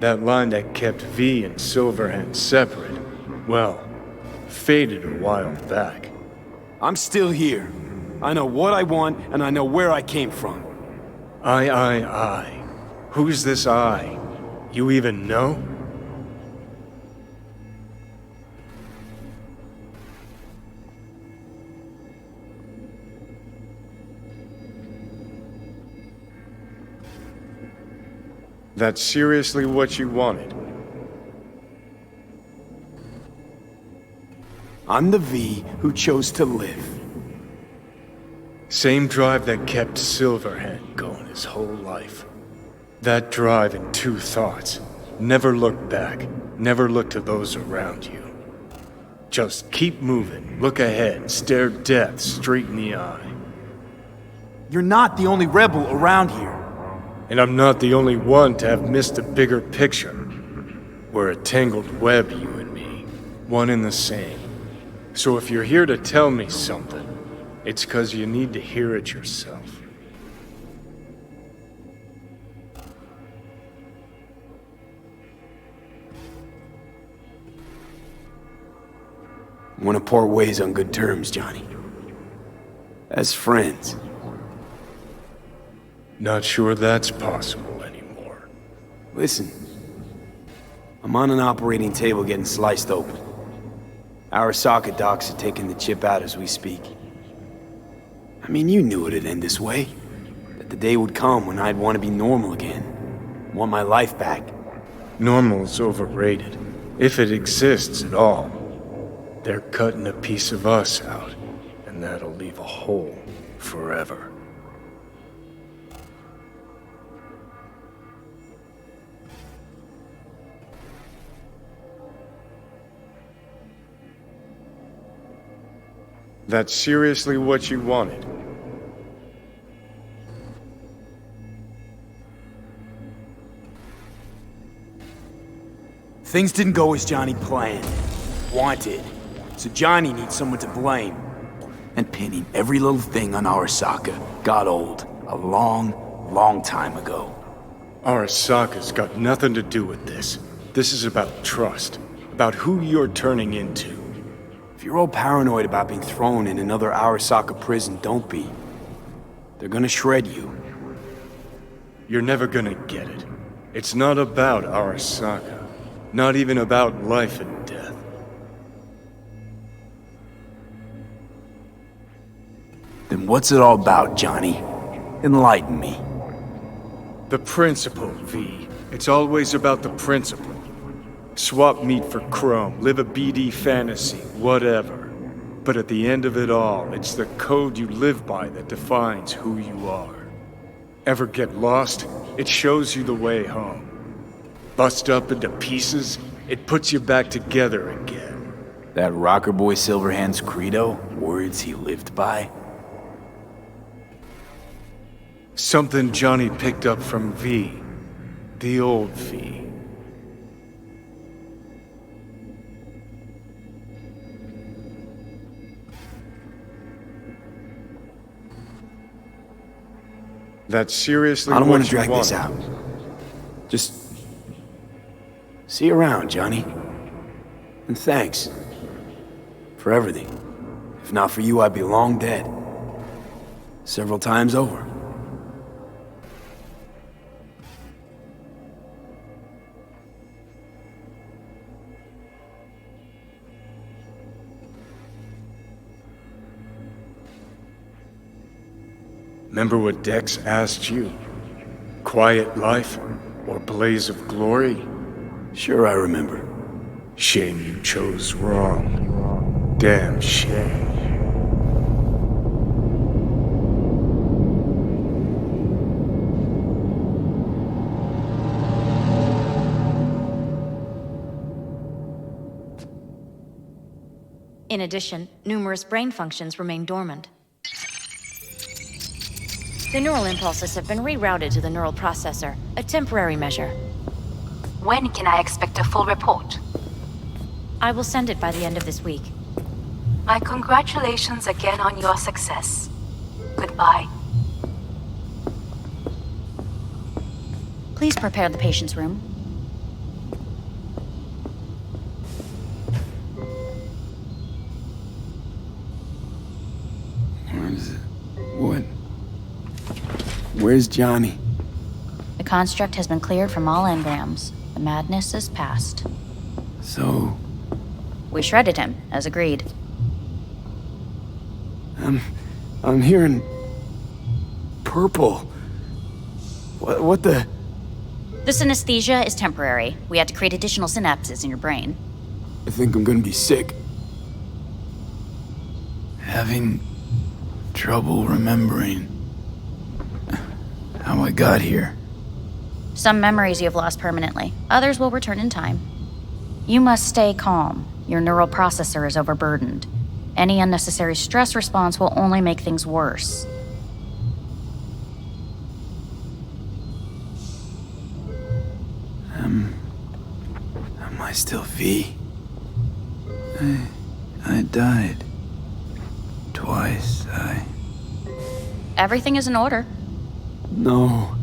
That line that kept V and Silverhand separate, well, faded a while back. I'm still here. I know what I want, and I know where I came from. I. Who's this I? You even know? That's seriously what you wanted? I'm the V who chose to live. Same drive that kept Silverhand going his whole life. That drive and two thoughts. Never look back. Never look to those around you. Just keep moving, look ahead, stare death straight in the eye. You're not the only rebel around here. And I'm not the only one to have missed the bigger picture. We're a tangled web, you and me. One and the same. So if you're here to tell me something, it's 'cause you need to hear it yourself. Want to part ways on good terms, Johnny. As friends. Not sure that's possible anymore. Listen. I'm on an operating table getting sliced open. Arasaka docs are taking the chip out as we speak. I mean, you knew it'd end this way. That the day would come when I'd want to be normal again. Want my life back. Normal's overrated. If it exists at all. They're cutting a piece of us out, and that'll leave a hole forever. That's seriously what you wanted? Things didn't go as Johnny planned. Wanted. So Johnny needs someone to blame. And pinning every little thing on Arasaka got old a long time ago. Arasaka's got nothing to do with this. This is about trust. About who you're turning into. If you're all paranoid about being thrown in another Arasaka prison, don't be. They're gonna shred you. You're never gonna get it. It's not about Arasaka. Not even about life and death. Then what's it all about, Johnny? Enlighten me. The principle, V. It's always about the principle. Swap meat for chrome, live a BD fantasy, whatever. But at the end of it all, it's the code you live by that defines who you are. Ever get lost? It shows you the way home. Bust up into pieces, it puts you back together again. That rocker boy Silverhand's credo? Words he lived by? Something Johnny picked up from V. The old V. That's seriously I don't what want to you drag want. this out. Just see you around, Johnny. And thanks for everything. If not for you, I'd be long dead. Several times over. Remember what Dex asked you? Quiet life or blaze of glory? Sure, I remember. Shame you chose wrong. Damn shame. In addition, numerous brain functions remain dormant. The neural impulses have been rerouted to the neural processor, a temporary measure. When can I expect a full report? I will send it by the end of this week. My congratulations again on your success. Goodbye. Please prepare the patient's room. Where's Johnny? The construct has been cleared from all engrams. The madness is past. So... We shredded him, as agreed. I'm hearing... purple. What the... The synesthesia is temporary. We had to create additional synapses in your brain. I think I'm gonna be sick. Having trouble remembering how I got here. Some memories you have lost permanently. Others will return in time. You must stay calm. Your neural processor is overburdened. Any unnecessary stress response will only make things worse. Am I still V? I died. Twice, Everything is in order. No.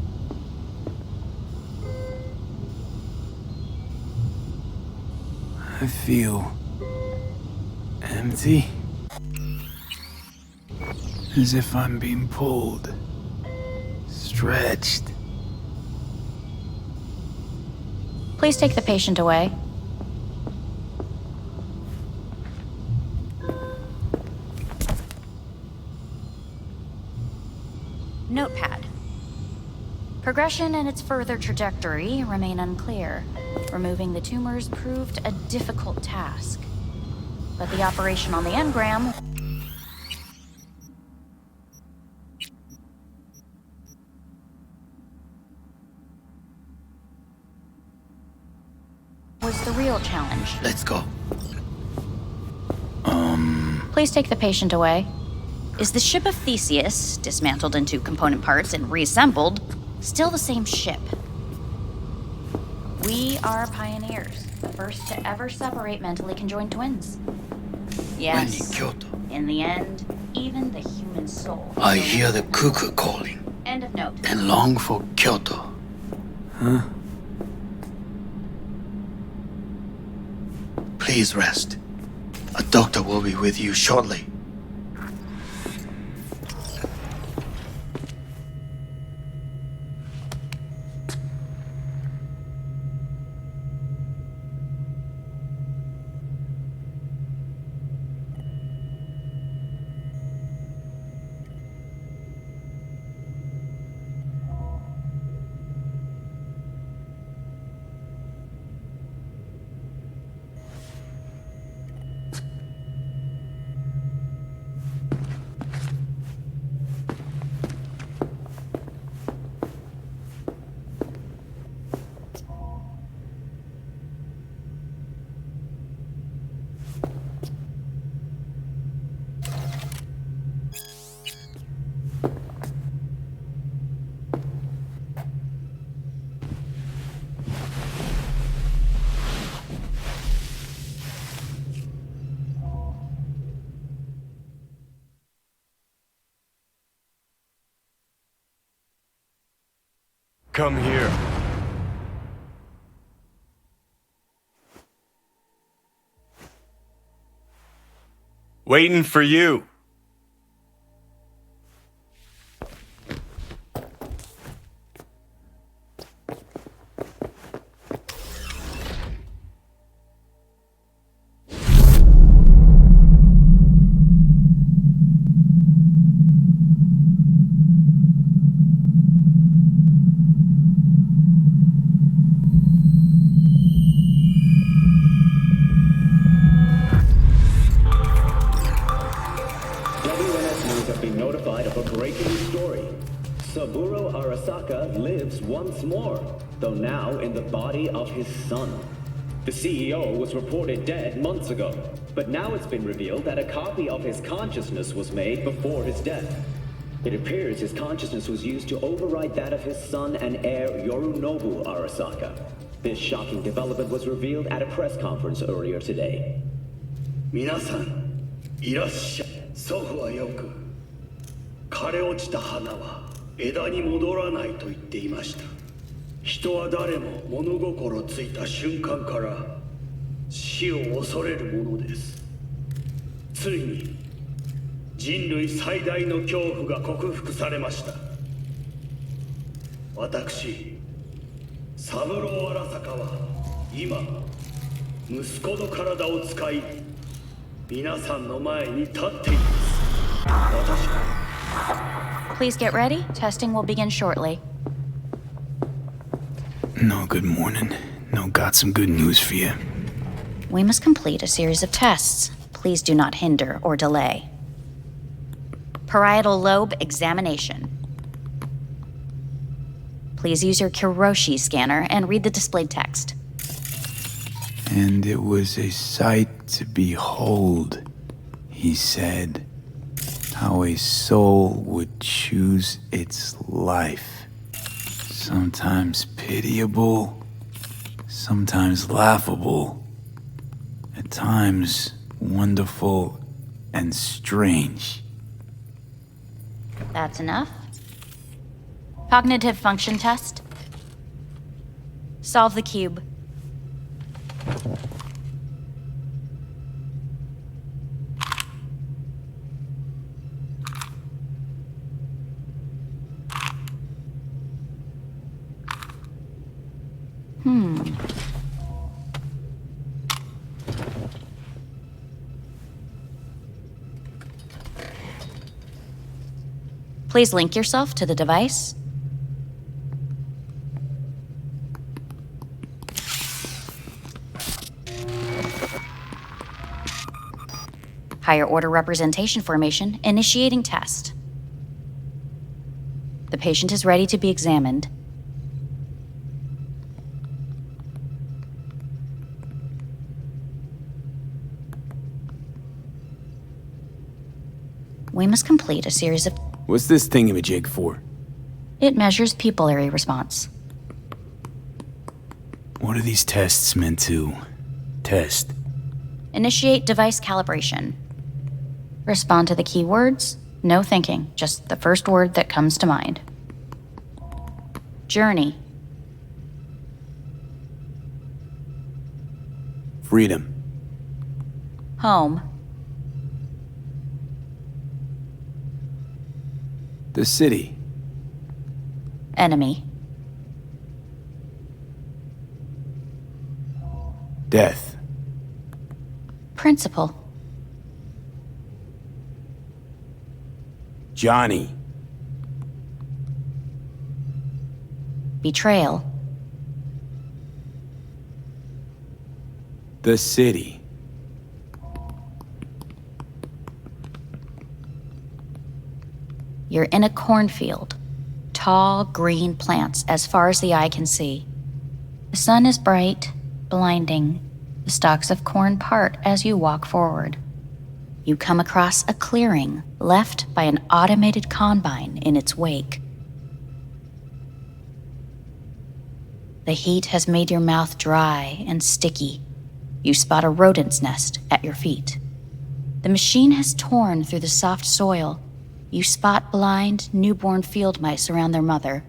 I feel... empty. As if I'm being pulled. Stretched. Please take the patient away. Notepad. Progression and its further trajectory remain unclear. Removing the tumors proved a difficult task. But the operation on the engram was the real challenge. Let's go. Please take the patient away. Is the ship of Theseus, dismantled into component parts and reassembled, still the same ship? We are pioneers, the first to ever separate mentally conjoined twins. Yes, When in Kyoto, in the end, even the human soul. I hear the cuckoo calling End of note. and long for Kyoto. Huh? Please rest. A doctor will be with you shortly. Come here. Waiting for you. Lives once more, though now in the body of his son. The CEO was reported dead months ago, but now it's been revealed that a copy of his consciousness was made before his death. It appears his consciousness was used to override that of his son and heir Yorinobu Arasaka. This shocking development was revealed at a press conference earlier today. 皆さん、いらっしゃい。祖父はよく、枯れ落ちた花は枝に戻らないと言っていました。人は誰も物心ついた瞬間から死を恐れるものです。ついに人類最大の恐怖が克服されました。私、三郎荒坂は今息子の体を使い皆さんの前に立っています。私は Please get ready. Testing will begin shortly. No, good morning. No, got some good news for you. We must complete a series of tests. Please do not hinder or delay. Parietal lobe examination. Please use your Kiroshi scanner and read the displayed text. And it was a sight to behold, he said. How a soul would choose its life. Sometimes pitiable, sometimes laughable, at times wonderful and strange. That's enough. Cognitive function test. Solve the cube. Please link yourself to the device. Higher order representation formation, initiating test. The patient is ready to be examined. We must complete a series of... What's this thingamajig for? It measures pupillary response. What are these tests meant to test? Initiate device calibration. Respond to the keywords. No thinking, just the first word that comes to mind. Journey. Freedom. Home. The city. Enemy. Death. Principal. Johnny. Betrayal. The city. You're in a cornfield. Tall, green plants as far as the eye can see. The sun is bright, blinding. The stalks of corn part as you walk forward. You come across a clearing left by an automated combine in its wake. The heat has made your mouth dry and sticky. You spot a rodent's nest at your feet. The machine has torn through the soft soil. You spot blind, newborn field mice around their mother.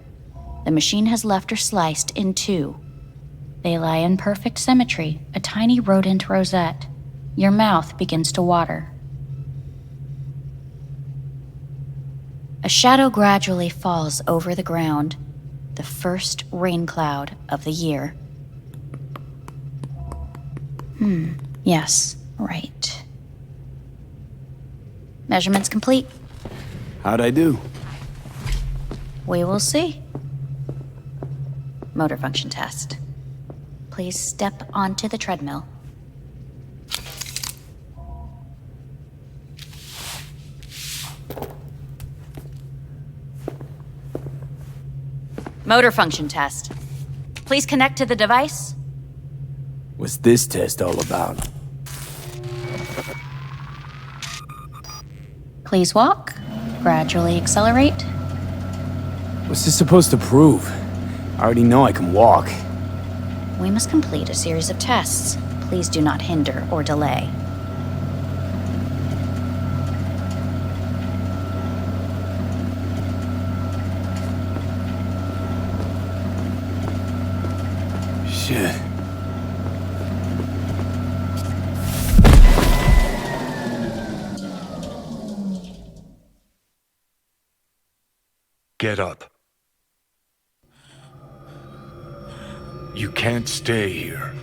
The machine has left her sliced in two. They lie in perfect symmetry, a tiny rodent rosette. Your mouth begins to water. A shadow gradually falls over the ground, the first rain cloud of the year. Yes, right. Measurements complete. How'd I do? We will see. Motor function test. Please step onto the treadmill. Motor function test. Please connect to the device. What's this test all about? Please walk. Gradually accelerate. What's this supposed to prove? I already know I can walk. We must complete a series of tests. Please do not hinder or delay. Shit. Get up. You can't stay here.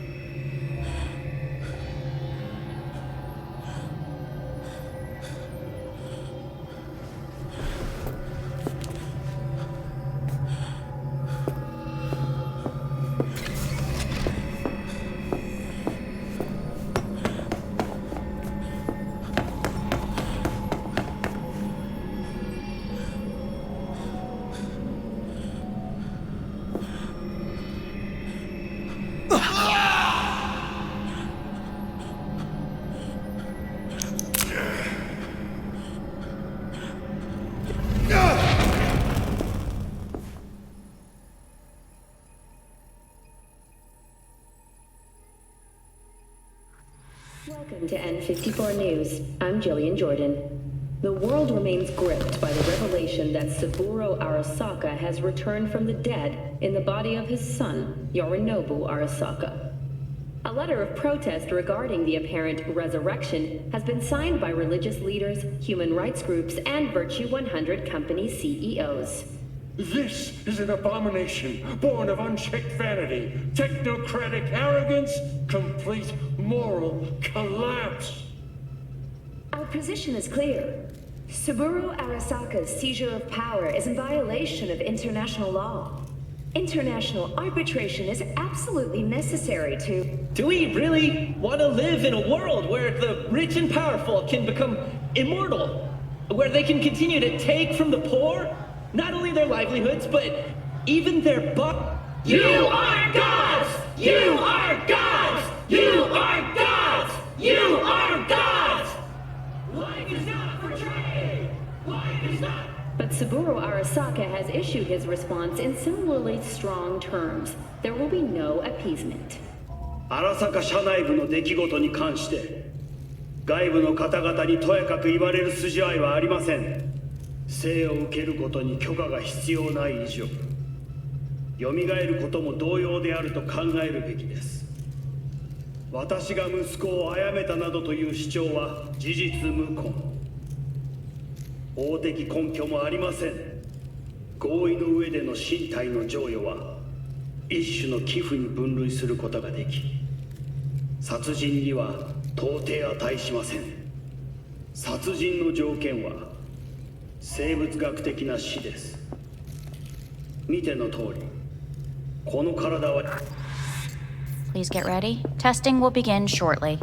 Welcome to N54 News. I'm Jillian Jordan. The world remains gripped by the revelation that Saburo Arasaka has returned from the dead in the body of his son, Yorinobu Arasaka. A letter of protest regarding the apparent resurrection has been signed by religious leaders, human rights groups, and Virtue 100 company CEOs. This is an abomination born of unchecked vanity, technocratic arrogance, complete moral collapse. Our position is clear. Saburo Arasaka's seizure of power is in violation of international law. International arbitration is absolutely necessary to... Do we really want to live in a world where the rich and powerful can become immortal? Where they can continue to take from the poor? Not only their livelihoods, but even their You are gods! You are gods! You are gods! You are gods! Life is not for trade! Life is not... But Saburo Arasaka has issued his response in similarly strong terms. There will be no appeasement. 荒坂社内部の出来事に関して外部の方々にとやかく言われる筋合いはありません。生を受けることに許可が必要ない以上、蘇ることも同様であると考えるべきです。私が息子を殺めたなどという主張は事実無根。法的根拠もありません。合意の上での身体の贈与は一種の寄付に分類することができ、殺人には到底値しません。殺人の条件は生物学的な死です。見ての通り、この体は Please get ready. Testing will begin shortly.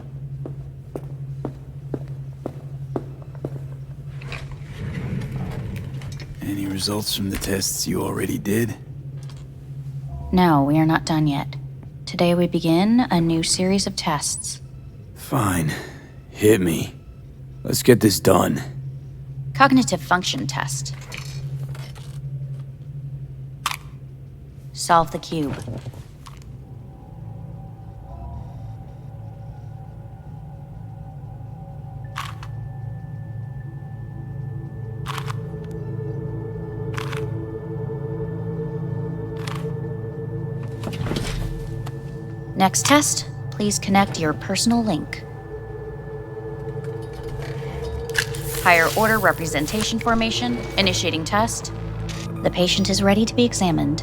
Any results from the tests you already did? No, we are not done yet. Today we begin a new series of tests. Fine. Hit me. Let's get this done. Cognitive function test. Solve the cube. Next test, please connect your personal link. Higher order representation formation, initiating test. The patient is ready to be examined.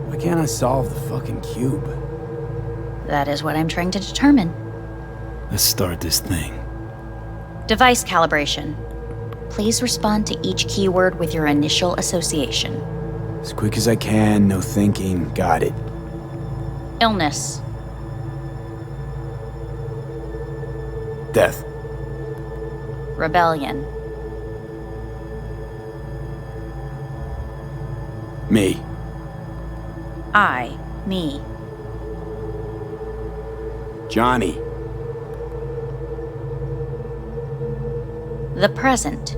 Why can't I solve the fucking cube? That is what I'm trying to determine. Let's start this thing. Device calibration. Please respond to each keyword with your initial association. As quick as I can, no thinking. Got it. Illness. Death. Rebellion. Me. I. Me. Johnny. The present.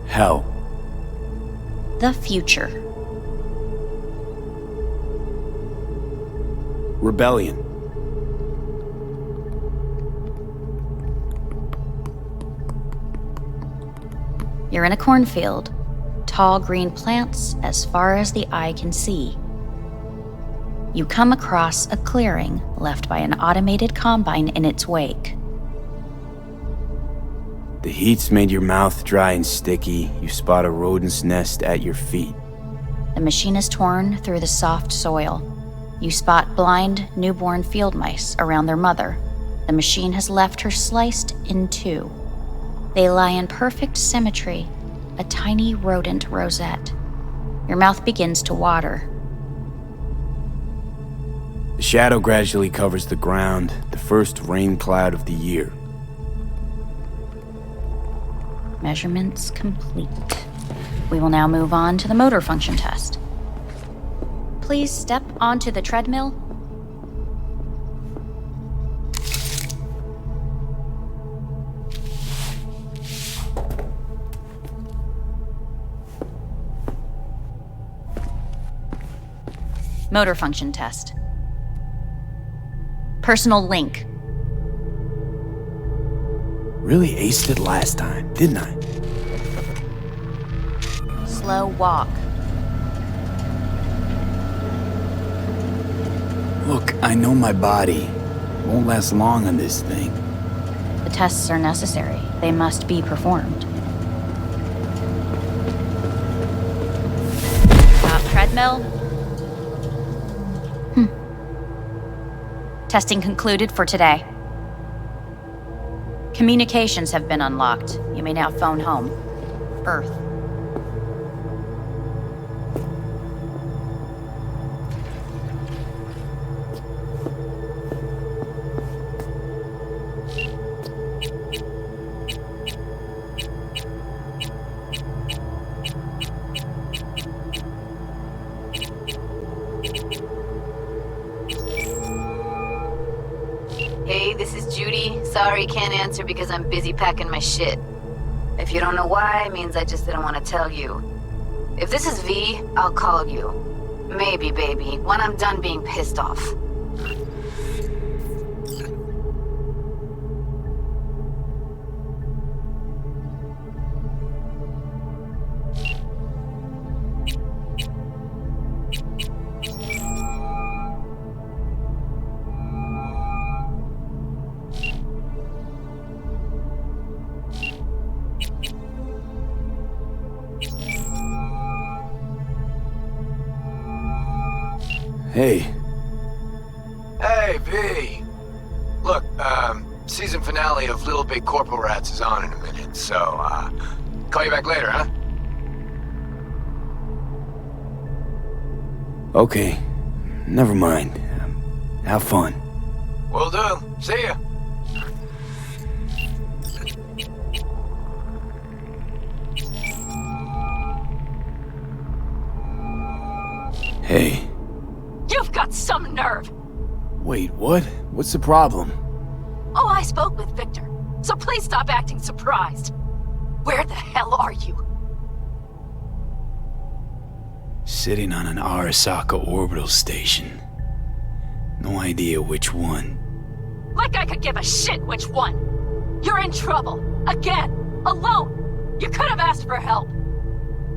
Hell. The future. Rebellion. You're in a cornfield. Tall green plants as far as the eye can see. You come across a clearing left by an automated combine in its wake. The heat's made your mouth dry and sticky. You spot a rodent's nest at your feet. The machine is torn through the soft soil. You spot blind, newborn field mice around their mother. The machine has left her sliced in two. They lie in perfect symmetry, a tiny rodent rosette. Your mouth begins to water. The shadow gradually covers the ground, the first rain cloud of the year. Measurements complete. We will now move on to the motor function test. Please step onto the treadmill. Motor function test. Personal link. Really aced it last time, didn't I? Slow walk. Look, I know my body. Won't last long on this thing. The tests are necessary. They must be performed. Stop treadmill. Testing concluded for today. Communications have been unlocked. You may now phone home. Earth. Hey, this is Judy. Sorry, can't answer because I'm busy packing my shit. If you don't know why, it means I just didn't want to tell you. If this is V, I'll call you. Maybe, baby, when I'm done being pissed off. Hey. Hey, V. Look, season finale of Little Big Corporal Rats is on in a minute, so, call you back later, huh? Okay. Never mind. Have fun. Will do. See ya. Hey. You've got some nerve! Wait, what? What's the problem? Oh, I spoke with Victor, so please stop acting surprised. Where the hell are you? Sitting on an Arasaka orbital station. No idea which one. Like I could give a shit which one. You're in trouble. Again. Alone. You could have asked for help.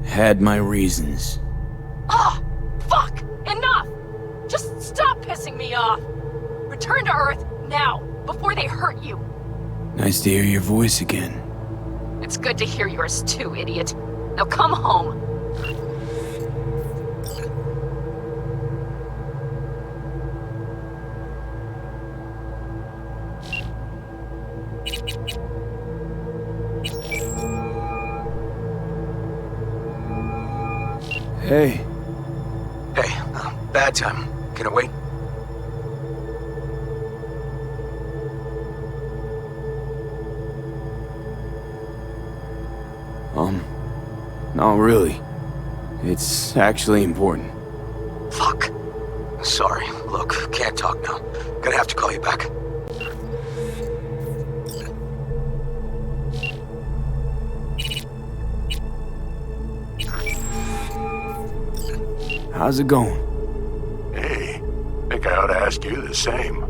Had my reasons. Ah! Fuck! Enough! Just stop pissing me off! We're Return to Earth, now, before they hurt you. Nice to hear your voice again. It's good to hear yours too, idiot. Now come home. Hey. Hey, bad time. Can it wait? Not really. It's actually important. Fuck. Sorry. Look, can't talk now. Gonna have to call you back. How's it going? Hey, think I ought to ask you the same.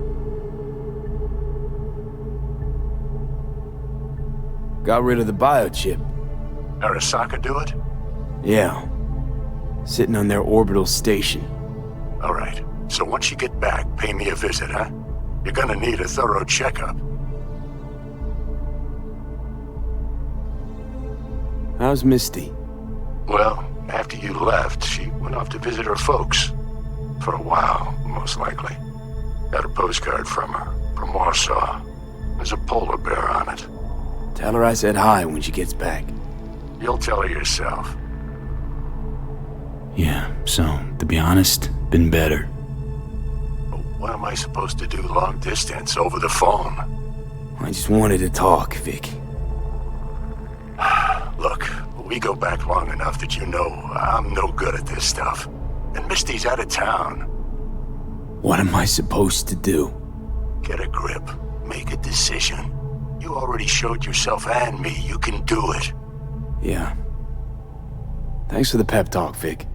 Got rid of the biochip. Arasaka do it? Yeah. Sitting on their orbital station. All right. So once you get back, pay me a visit, huh? You're gonna need a thorough checkup. How's Misty? Well, after you left, she went off to visit her folks. For a while, most likely. Got a postcard from her, from Warsaw. There's a polar bear on it. Tell her I said hi when she gets back. You'll tell her yourself. Yeah, so, to be honest, been better. What am I supposed to do long distance over the phone? I just wanted to talk, Vic. Look, we go back long enough that you know I'm no good at this stuff. And Misty's out of town. What am I supposed to do? Get a grip. Make a decision. You already showed yourself and me you can do it. Yeah. Thanks for the pep talk, Vic.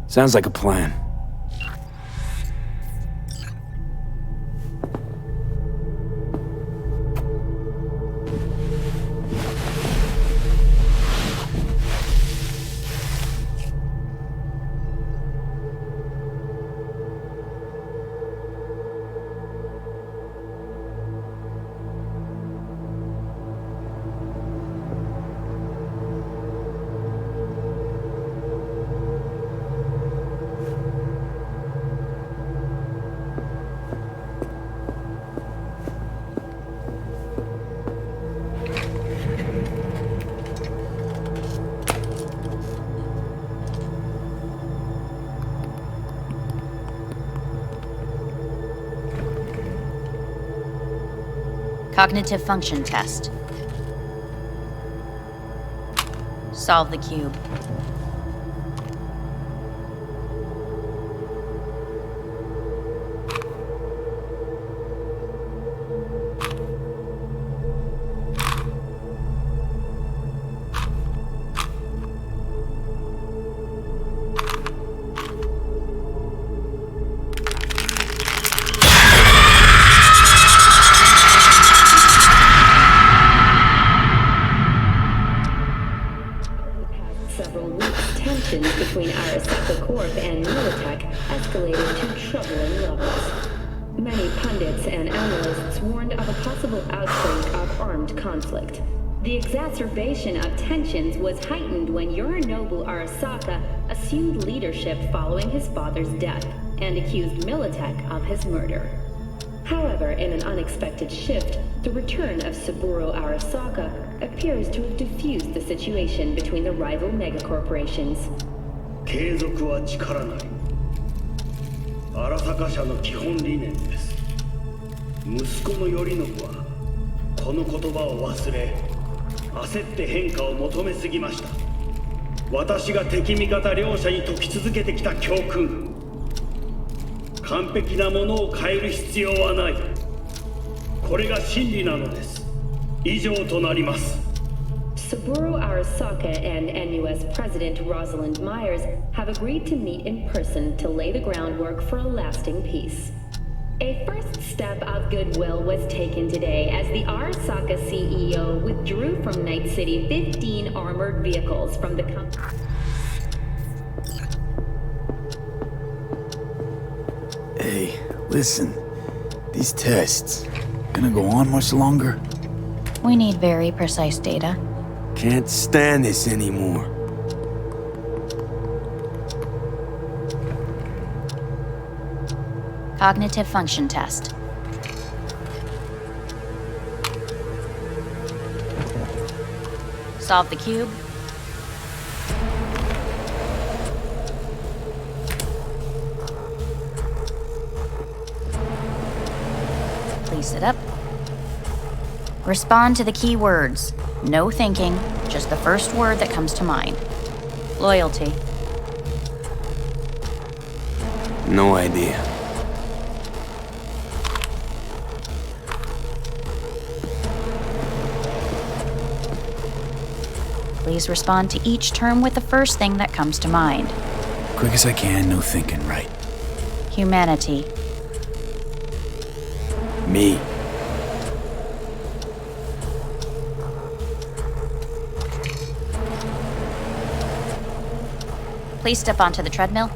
Sounds like a plan. Cognitive function test. Solve the cube. Between Arasaka Corp and Militech escalated to troubling levels. Many pundits and analysts warned of a possible outbreak of armed conflict. The exacerbation of tensions was heightened when Yorinobu Arasaka assumed leadership following his father's death and accused Militech of his murder. However, in an unexpected shift, the return of Saburo Arasaka appears to have diffused the situation between the rival megacorporations. 継続は力なり。荒坂社の基本理念です。息子の頼信はこの言葉を忘れ、焦って変化を求めすぎました。私が敵味方両者に説き続けてきた教訓。完璧なものを変える必要はない。これが真理なのです。以上となります。Saburo Arasaka and NUS President Rosalind Myers have agreed to meet in person to lay the groundwork for a lasting peace. A first step of goodwill was taken today as the Arasaka CEO withdrew from Night City 15 armored vehicles from the company. Hey, listen. These tests, gonna go on much longer? We need very precise data. Can't stand this anymore. Cognitive function test. Solve the cube. Please sit up. Respond to the key words. No thinking, just the first word that comes to mind. Loyalty. No idea. Please respond to each term with the first thing that comes to mind. Quick as I can, no thinking, right? Humanity. Me. Please step onto the treadmill.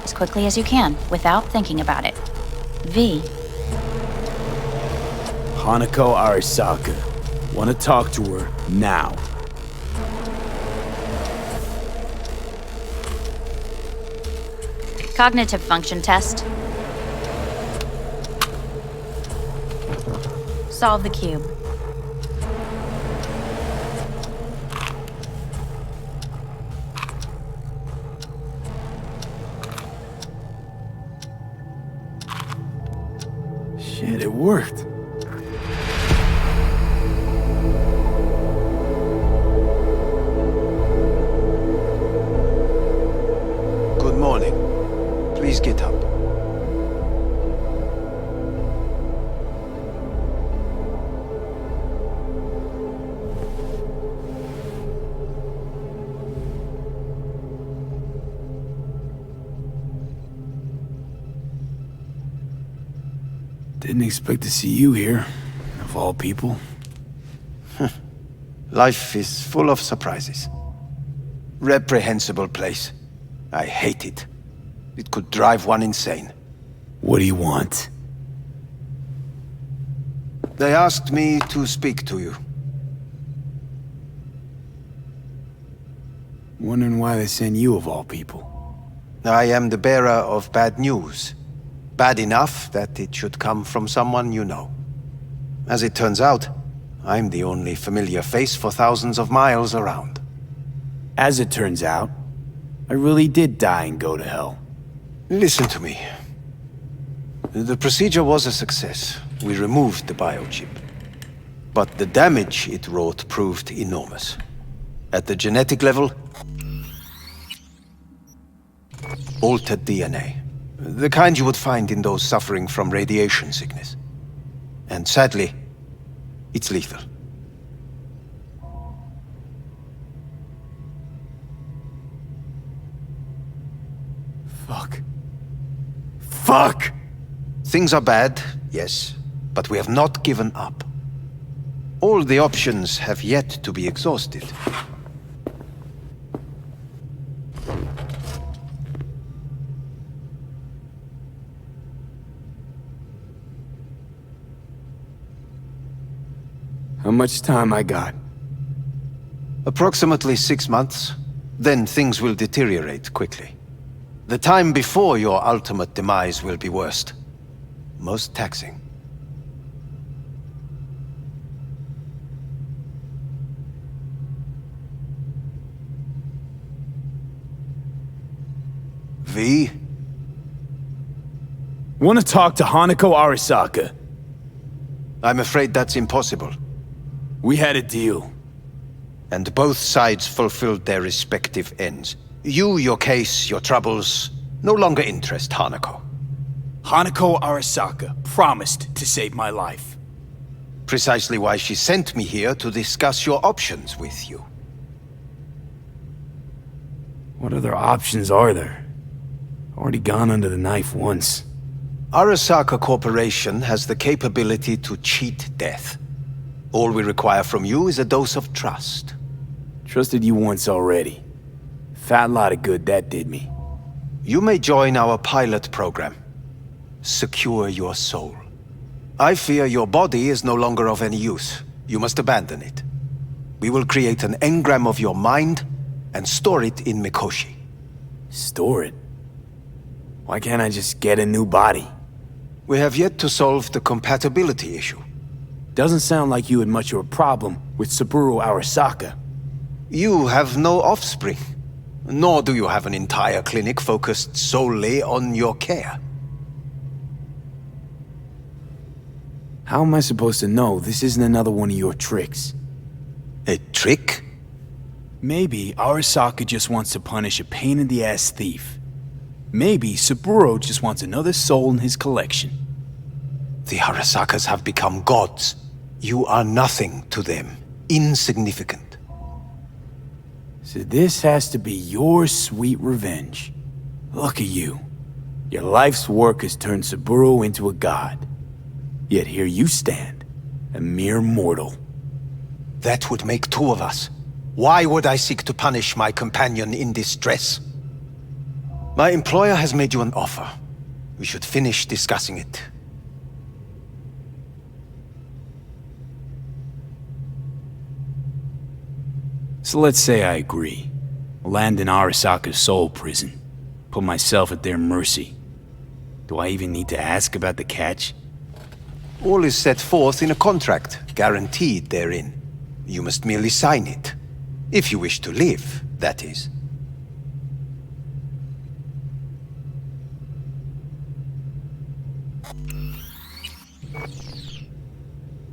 As quickly as you can, without thinking about it. V. Hanako Arasaka. Want to talk to her now. Cognitive function test. Solve the cube. Shit, it worked. Good morning. Please get up. Didn't expect to see you here, of all people. Life is full of surprises. Reprehensible place. I hate it. It could drive one insane. What do you want? They asked me to speak to you. Wondering why they sent you of all people. I am the bearer of bad news. Bad enough that it should come from someone you know. As it turns out, I'm the only familiar face for thousands of miles around. As it turns out, I really did die and go to hell. Listen to me. The procedure was a success. We removed the biochip. But the damage it wrought proved enormous. At the genetic level, altered DNA. The kind you would find in those suffering from radiation sickness. And sadly, it's lethal. Fuck. Fuck! Things are bad, yes, but we have not given up. All the options have yet to be exhausted. How much time I got? Approximately 6 months. Then things will deteriorate quickly. The time before your ultimate demise will be worst. Most taxing. V? Want to talk to Hanako Arasaka. I'm afraid that's impossible. We had a deal. And both sides fulfilled their respective ends. You, your case, your troubles, no longer interest Hanako. Hanako Arasaka promised to save my life. Precisely why she sent me here to discuss your options with you. What other options are there? Already gone under the knife once. Arasaka Corporation has the capability to cheat death. All we require from you is a dose of trust. Trusted you once already. Fat lot of good that did me. You may join our pilot program. Secure your soul. I fear your body is no longer of any use. You must abandon it. We will create an engram of your mind and store it in Mikoshi. Store it? Why can't I just get a new body? We have yet to solve the compatibility issue. Doesn't sound like you had much of a problem with Saburo Arasaka. You have no offspring, nor do you have an entire clinic focused solely on your care. How am I supposed to know this isn't another one of your tricks? A trick? Maybe Arasaka just wants to punish a pain-in-the-ass thief. Maybe Saburo just wants another soul in his collection. The Arasakas have become gods. You are nothing to them. Insignificant. So this has to be your sweet revenge. Look at you. Your life's work has turned Saburo into a god. Yet here you stand, a mere mortal. That would make two of us. Why would I seek to punish my companion in distress? My employer has made you an offer. We should finish discussing it. So let's say I agree. Land in Arasaka's soul prison. Put myself at their mercy. Do I even need to ask about the catch? All is set forth in a contract, guaranteed therein. You must merely sign it. If you wish to live, that is.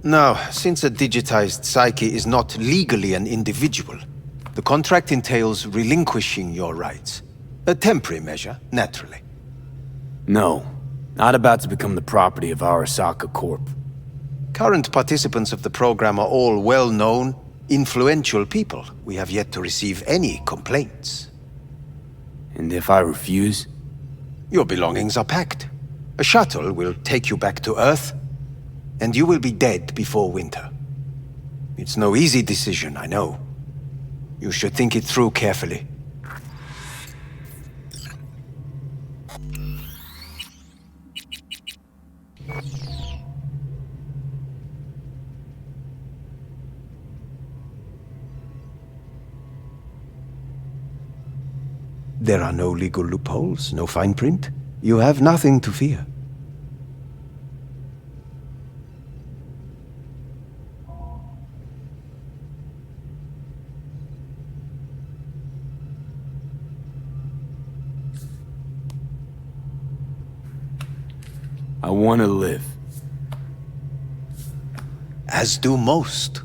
Now, since a digitized psyche is not legally an individual, the contract entails relinquishing your rights. A temporary measure, naturally. No, not about to become the property of Arasaka Corp. Current participants of the program are all well-known, influential people. We have yet to receive any complaints. And if I refuse? Your belongings are packed. A shuttle will take you back to Earth, and you will be dead before winter. It's no easy decision, I know. You should think it through carefully. There are no legal loopholes, no fine print. You have nothing to fear. I want to live. As do most.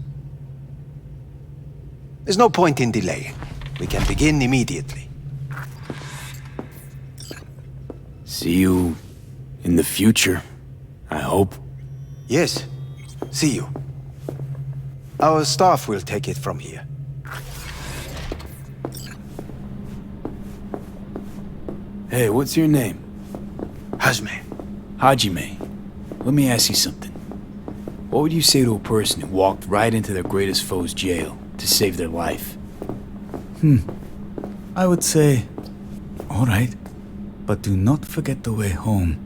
There's no point in delaying. We can begin immediately. See you in the future, I hope. Yes, see you. Our staff will take it from here. Hey, what's your name? Hajime. Hajime. Let me ask you something. What would you say to a person who walked right into their greatest foe's jail to save their life? I would say, all right, but do not forget the way home.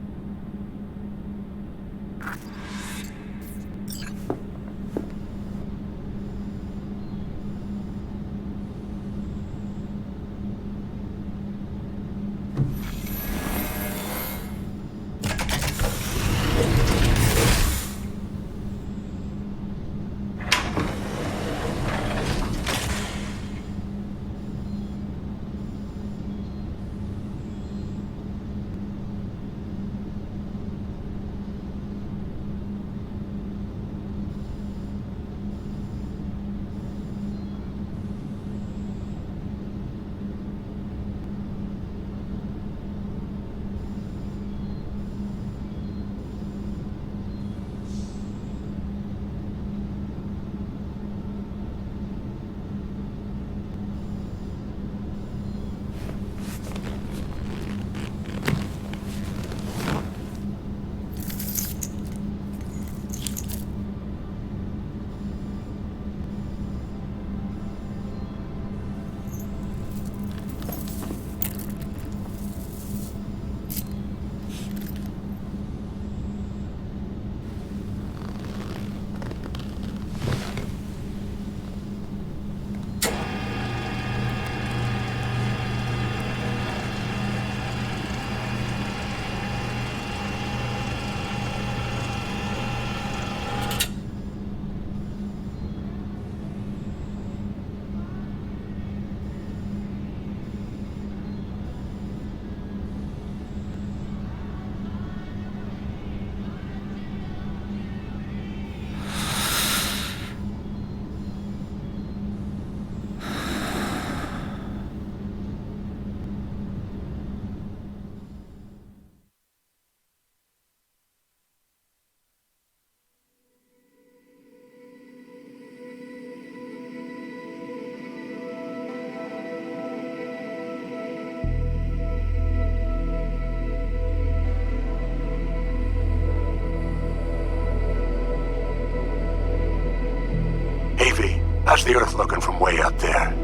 How's the Earth looking from way up there?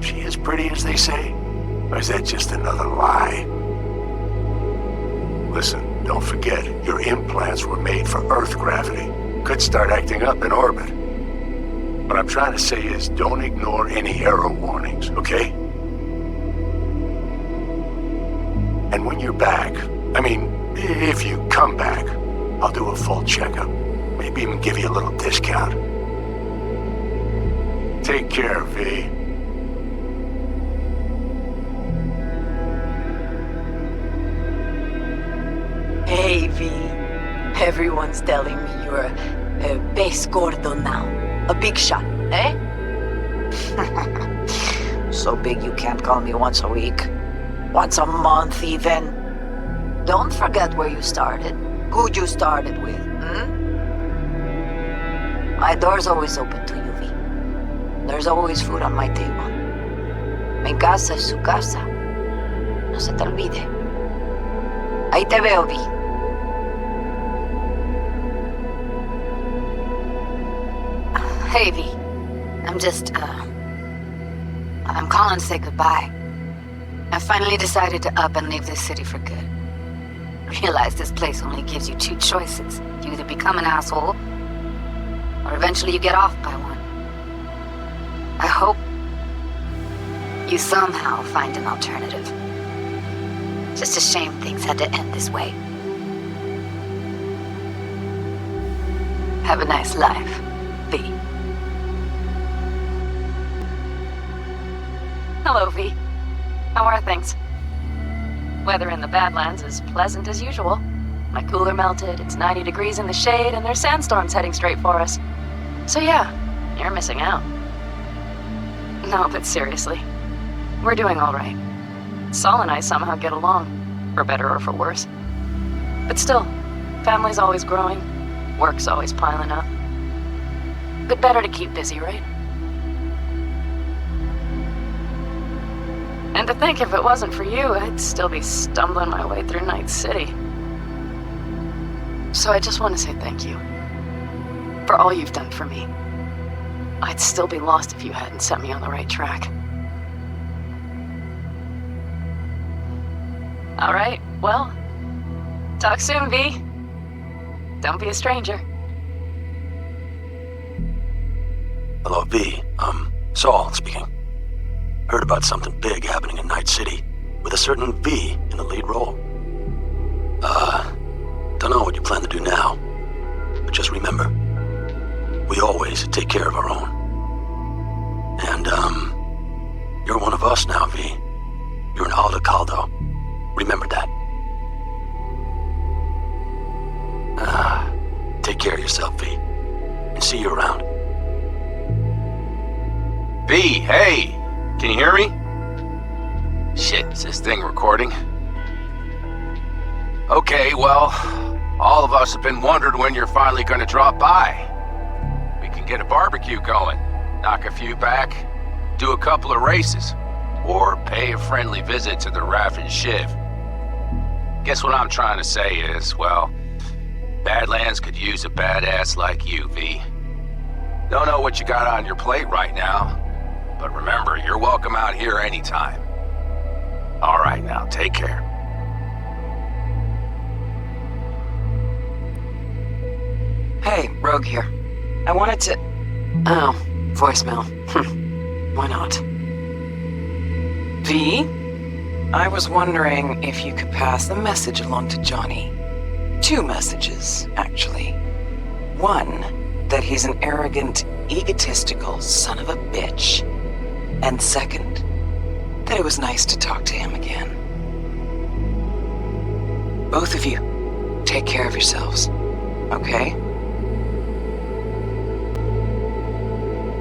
She as pretty as they say? Or is that just another lie? Listen, don't forget, your implants were made for Earth gravity. Could start acting up in orbit. What I'm trying to say is, don't ignore any error warnings, okay? And when you're back, I mean, if you come back, I'll do a full checkup. Maybe even give you a little discount. Take care, V. Hey, V. Everyone's telling me you're a base gordo now. A big shot, eh? So big you can't call me once a week. Once a month, even. Don't forget where you started. Who'd you started with, My door's always open to you, V. There's always food on my table. Mi casa es su casa. No se te olvide. Ahí te veo, V. Hey, V. I'm calling to say goodbye. I finally decided to up and leave this city for good. Realize this place only gives you two choices. You either become an asshole, or eventually you get off by one. I hope you somehow find an alternative. Just a shame things had to end this way. Have a nice life, V. Hello, V. How are things? Weather in the Badlands is pleasant as usual. My cooler melted, it's 90 degrees in the shade, and there's sandstorms heading straight for us. So yeah, you're missing out. No, but seriously, we're doing all right. Saul and I somehow get along, for better or for worse. But still, family's always growing, work's always piling up. But better to keep busy, right? And to think if it wasn't for you, I'd still be stumbling my way through Night City. So I just want to say thank you. For all you've done for me. I'd still be lost if you hadn't set me on the right track. Alright, well, talk soon, V. Don't be a stranger. Hello, V. Saul speaking. Heard about something big happening in Night City, with a certain V in the lead role. Don't know what you plan to do now, but just remember, we always take care of our own. And, you're one of us now, V. You're an Alda Caldo. Remember that. Take care of yourself, V. And see you around. V, hey! Can you hear me? Shit, is this thing recording? Okay, well, all of us have been wondering when you're finally gonna drop by. We can get a barbecue going, knock a few back, do a couple of races, or pay a friendly visit to the Raff and Shiv. Guess what I'm trying to say is, well, Badlands could use a badass like you, V. Don't know what you got on your plate right now, but remember, you're welcome out here anytime. All right, now, take care. Hey, Rogue here. I wanted to... Oh, voicemail. Why not? V? I was wondering if you could pass the message along to Johnny. 2 messages, actually. One, that he's an arrogant, egotistical son of a bitch. And second, that it was nice to talk to him again. Both of you, take care of yourselves, okay?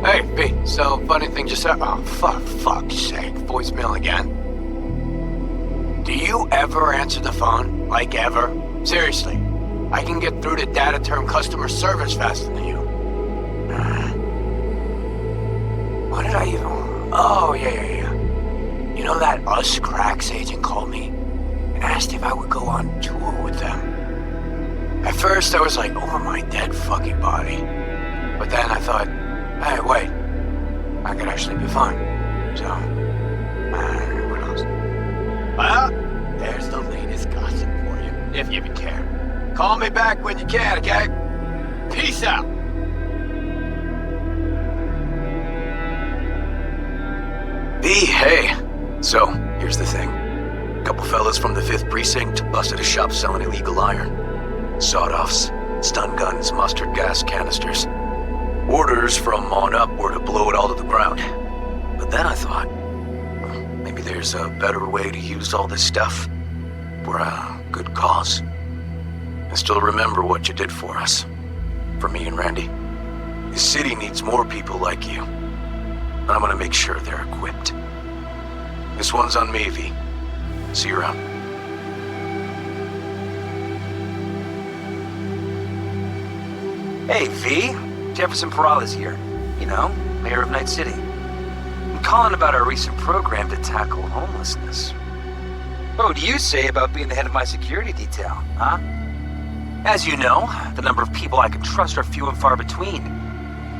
Hey, V, so funny thing just said. Oh, fuck's sake, voicemail again. Do you ever answer the phone? Like ever? Seriously, I can get through to data term customer service faster than you. What did I even... Oh, yeah. You know that Us Cracks agent called me and asked if I would go on tour with them. At first, I was like, over my dead fucking body. But then I thought, hey, wait, I could actually be fine. So, what else? Well, there's the latest gossip for you, if you even care. Call me back when you can, okay? Peace out. V, hey. So, here's the thing. A couple fellas from the 5th Precinct busted a shop selling illegal iron. Sawed-offs, stun guns, mustard gas canisters. Orders from on up were to blow it all to the ground. But then I thought, well, maybe there's a better way to use all this stuff for a good cause. I still remember what you did for us. For me and Randy. The city needs more people like you. I'm gonna make sure they're equipped. This one's on me, V. See you around. Hey, V. Jefferson Peralta's here. You know, mayor of Night City. I'm calling about our recent program to tackle homelessness. What do you say about being the head of my security detail, huh? As you know, the number of people I can trust are few and far between.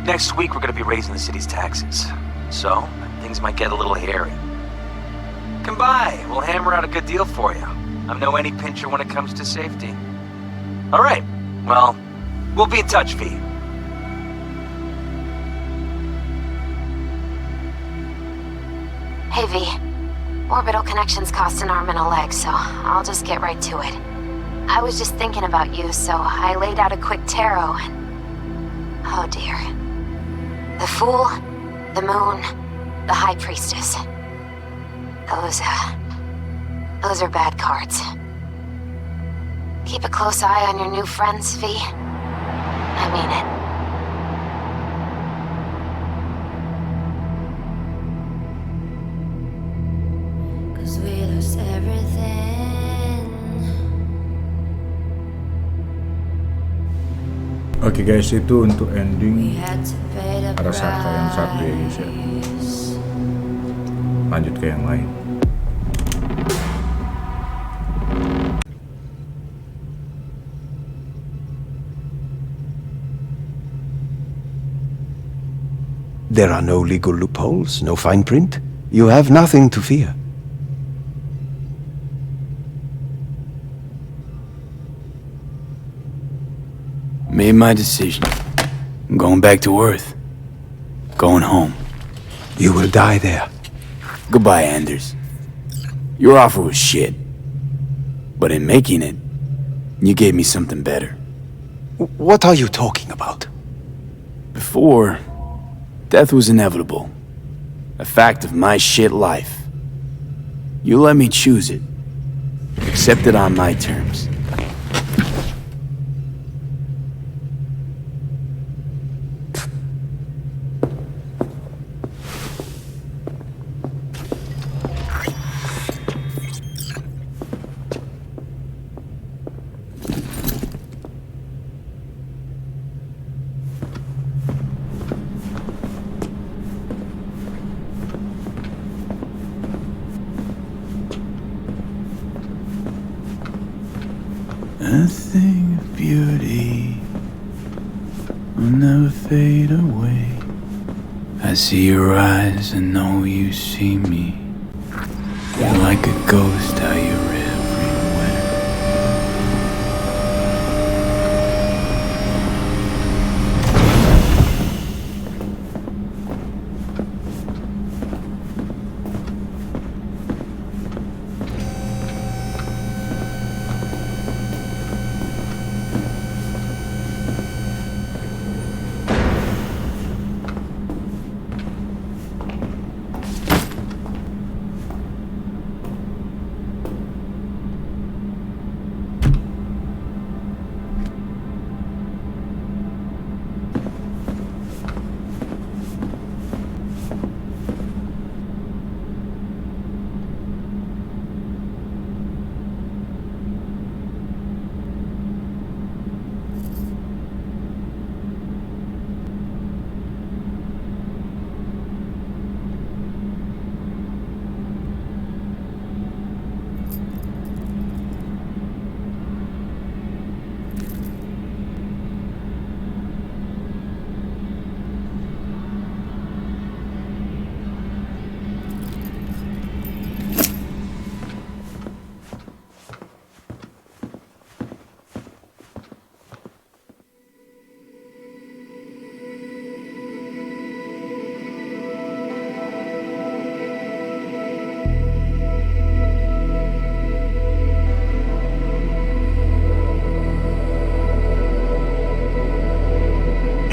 Next week, we're going to be raising the city's taxes. So, things might get a little hairy. Come by. We'll hammer out a good deal for you. I'm no any pincher when it comes to safety. All right. Well, we'll be in touch, V. Hey, V. Orbital connections cost an arm and a leg, so I'll just get right to it. I was just thinking about you, so I laid out a quick tarot and... oh dear. The Fool, the Moon, the High Priestess. Those are bad cards. Keep a close eye on your new friends, V. I mean it. Oke guys, itu untuk ending Arasaka yang satu ya guys ya. Lanjut ke yang lain. There are no legal loopholes, no fine print. You have nothing to fear. Made my decision. I'm going back to Earth. Going home. You will die there. Goodbye, Anders. Your offer was shit. But in making it, you gave me something better. What are you talking about? Before, death was inevitable. A fact of my shit life. You let me choose it. Accept it on my terms. A thing of beauty will never fade away. I see your eyes and know you see me. You're like a ghost, how you're everywhere.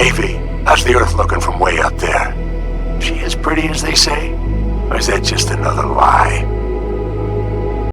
Avy, how's the Earth looking from way up there? She as pretty as they say? Or is that just another lie?